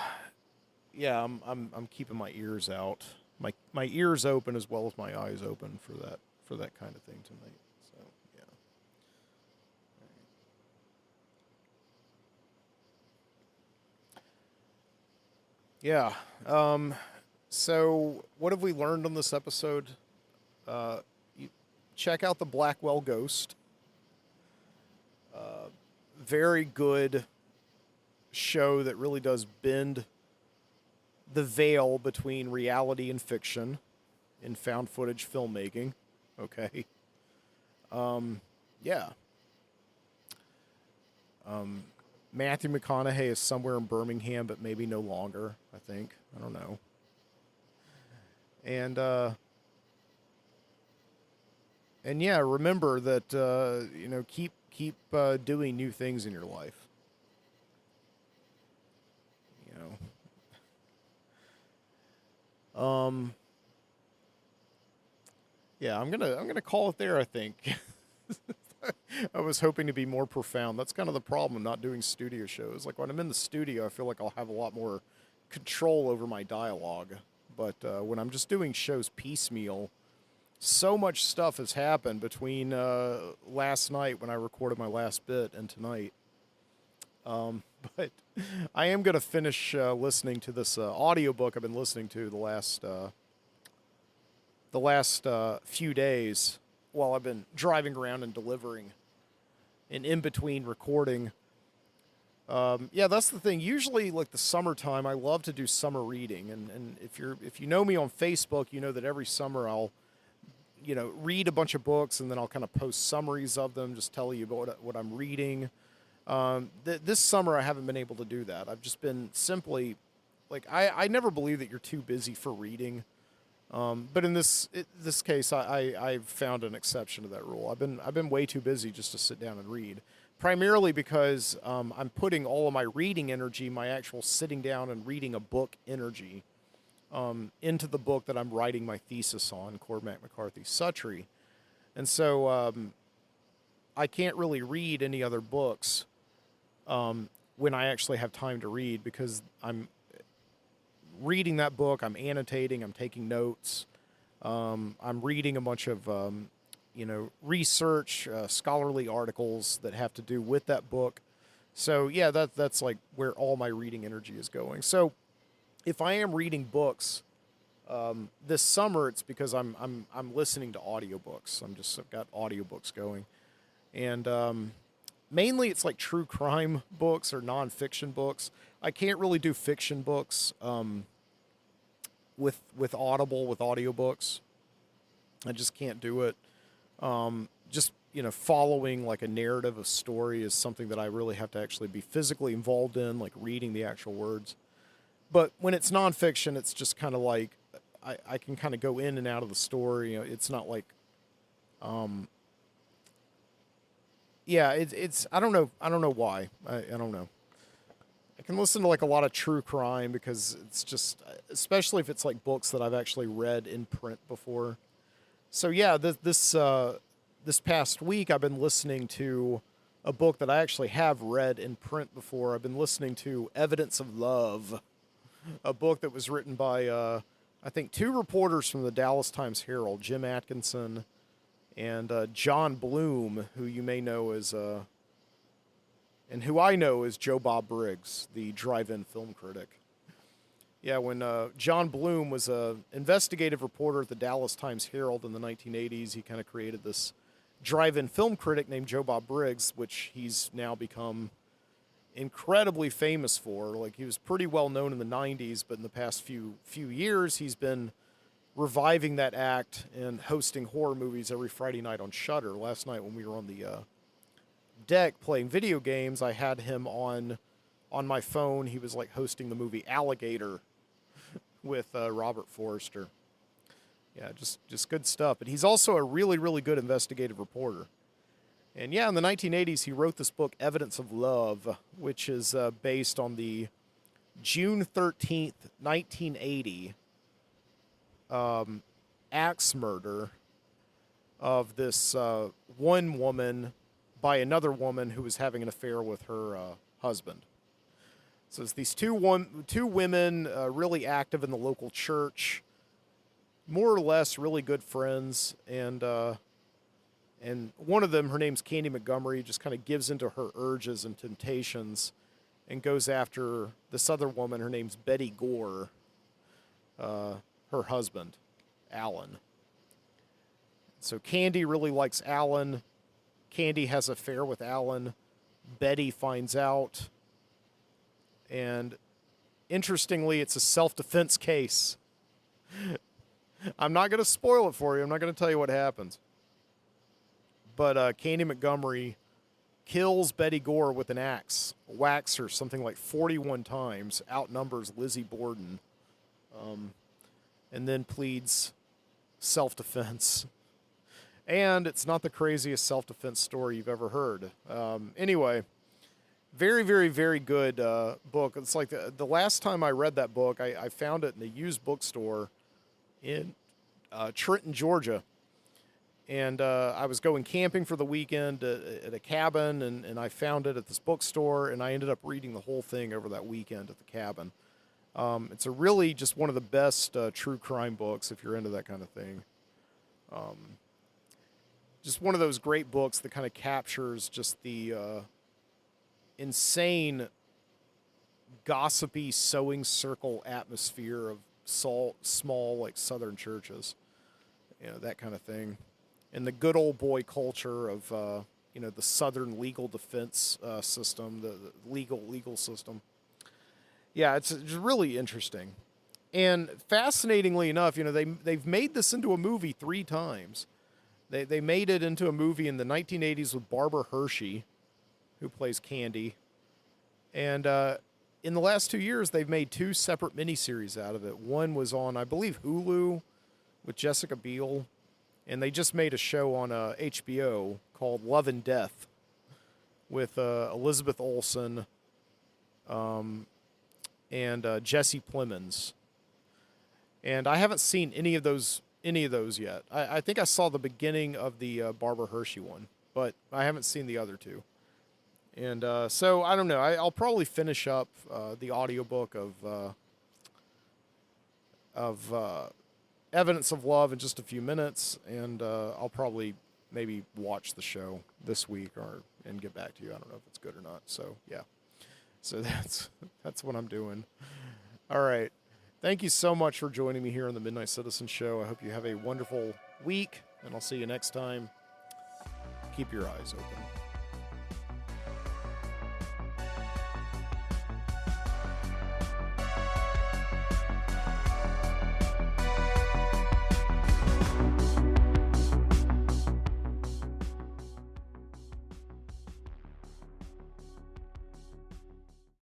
I'm keeping my ears out, my ears open as well as my eyes open for that kind of thing tonight. So, yeah. Yeah. So what have we learned on this episode? You check out the Blackwell Ghost. Very good show that really does bend the veil between reality and fiction in found footage filmmaking. Okay. Yeah. Matthew McConaughey is somewhere in Birmingham, but maybe no longer, I think. I don't know. And yeah, remember that, keep doing new things in your life. Yeah, I'm gonna call it there, I think. I was hoping to be more profound. That's kind of the problem not doing studio shows. Like when I'm in the studio, I feel like I'll have a lot more control over my dialogue. But when I'm just doing shows piecemeal, so much stuff has happened between last night when I recorded my last bit and tonight. But I am going to finish listening to this audiobook I've been listening to the last few days while I've been driving around and delivering and in between recording. Yeah, that's the thing. Usually, like the summertime, I love to do summer reading. And if you know me on Facebook, you know that every summer I'll read a bunch of books and then I'll kind of post summaries of them, just tell you about what I'm reading. This summer I haven't been able to do that. I've just been simply like I never believe that you're too busy for reading. But in this case, I've found an exception to that rule. I've been way too busy just to sit down and read, primarily because I'm putting all of my reading energy, my actual sitting down and reading a book energy, into the book that I'm writing my thesis on, Cormac McCarthy's Suttree, and so I can't really read any other books when I actually have time to read because I'm reading that book, I'm annotating, I'm taking notes, I'm reading a bunch of, research, scholarly articles that have to do with that book. So yeah, that's like where all my reading energy is going. So if I am reading books this summer, it's because I'm listening to audiobooks. I've got audiobooks going, and mainly it's like true crime books or nonfiction books. I can't really do fiction books with Audible, with audiobooks. I just can't do it. Just following like a narrative, a story is something that I really have to actually be physically involved in, like reading the actual words. But when it's nonfiction, it's just kind of like I can kind of go in and out of the story. It's not like, yeah, it's I don't know why. I don't know. I can listen to like a lot of true crime because it's just, especially if it's like books that I've actually read in print before. So yeah, this past week I've been listening to a book that I actually have read in print before. I've been listening to Evidence of Love, a book that was written by I think two reporters from the Dallas Times-Herald, Jim Atkinson and John Bloom, who you may know as and who I know as Joe Bob Briggs, the drive-in film critic. Yeah, when John Bloom was an investigative reporter at the Dallas Times-Herald in the 1980s, he kind of created this drive-in film critic named Joe Bob Briggs, which he's now become incredibly famous for. Like, he was pretty well known in the 90s, but in the past few years, he's been reviving that act and hosting horror movies every Friday night on Shudder. Last night when we were on the deck playing video games, I had him on my phone. He was like hosting the movie Alligator with Robert Forster. Yeah, just good stuff. But he's also a really, really good investigative reporter. And yeah, in the 1980s, he wrote this book, Evidence of Love, which is based on the June 13th, 1980 axe murder of this one woman by another woman who was having an affair with her husband. So it's these two women really active in the local church, more or less really good friends, and one of them, her name's Candy Montgomery, just kind of gives into her urges and temptations and goes after this other woman, her name's Betty Gore, her husband, Alan. So Candy really likes Alan. Candy has an affair with Alan. Betty finds out. And interestingly, it's a self-defense case. I'm not going to spoil it for you. I'm not going to tell you what happens. But Candy Montgomery kills Betty Gore with an axe, whacks her something like 41 times, outnumbers Lizzie Borden, and then pleads self-defense. And it's not the craziest self-defense story you've ever heard. Anyway, very, very, very good book. It's like the last time I read that book, I found it in a used bookstore in Trenton, Georgia. And I was going camping for the weekend at a cabin, and I found it at this bookstore, and I ended up reading the whole thing over that weekend at the cabin. It's a really just one of the best true crime books if you're into that kind of thing. Just one of those great books that kind of captures just the insane, gossipy sewing circle atmosphere of small like southern churches, that kind of thing, and the good old boy culture of the southern legal defense system, the legal system. Yeah, it's really interesting, and fascinatingly enough, they've made this into a movie 3 times. They made it into a movie in the 1980s with Barbara Hershey, who plays Candy, and in the last 2 years they've made 2 separate miniseries out of it. One was on, I believe, Hulu with Jessica Biel, and they just made a show on HBO called Love and Death with Elizabeth Olsen and Jesse Plemons. And I haven't seen any of those yet. I think I saw the beginning of the Barbara Hershey one, but I haven't seen the other 2. And so I don't know. I'll probably finish up the audiobook of Evidence of Love in just a few minutes, and I'll probably maybe watch the show this week and get back to you. I don't know if it's good or not. So yeah. So that's what I'm doing. All right. Thank you so much for joining me here on the Midnight Citizen Show. I hope you have a wonderful week, and I'll see you next time. Keep your eyes open.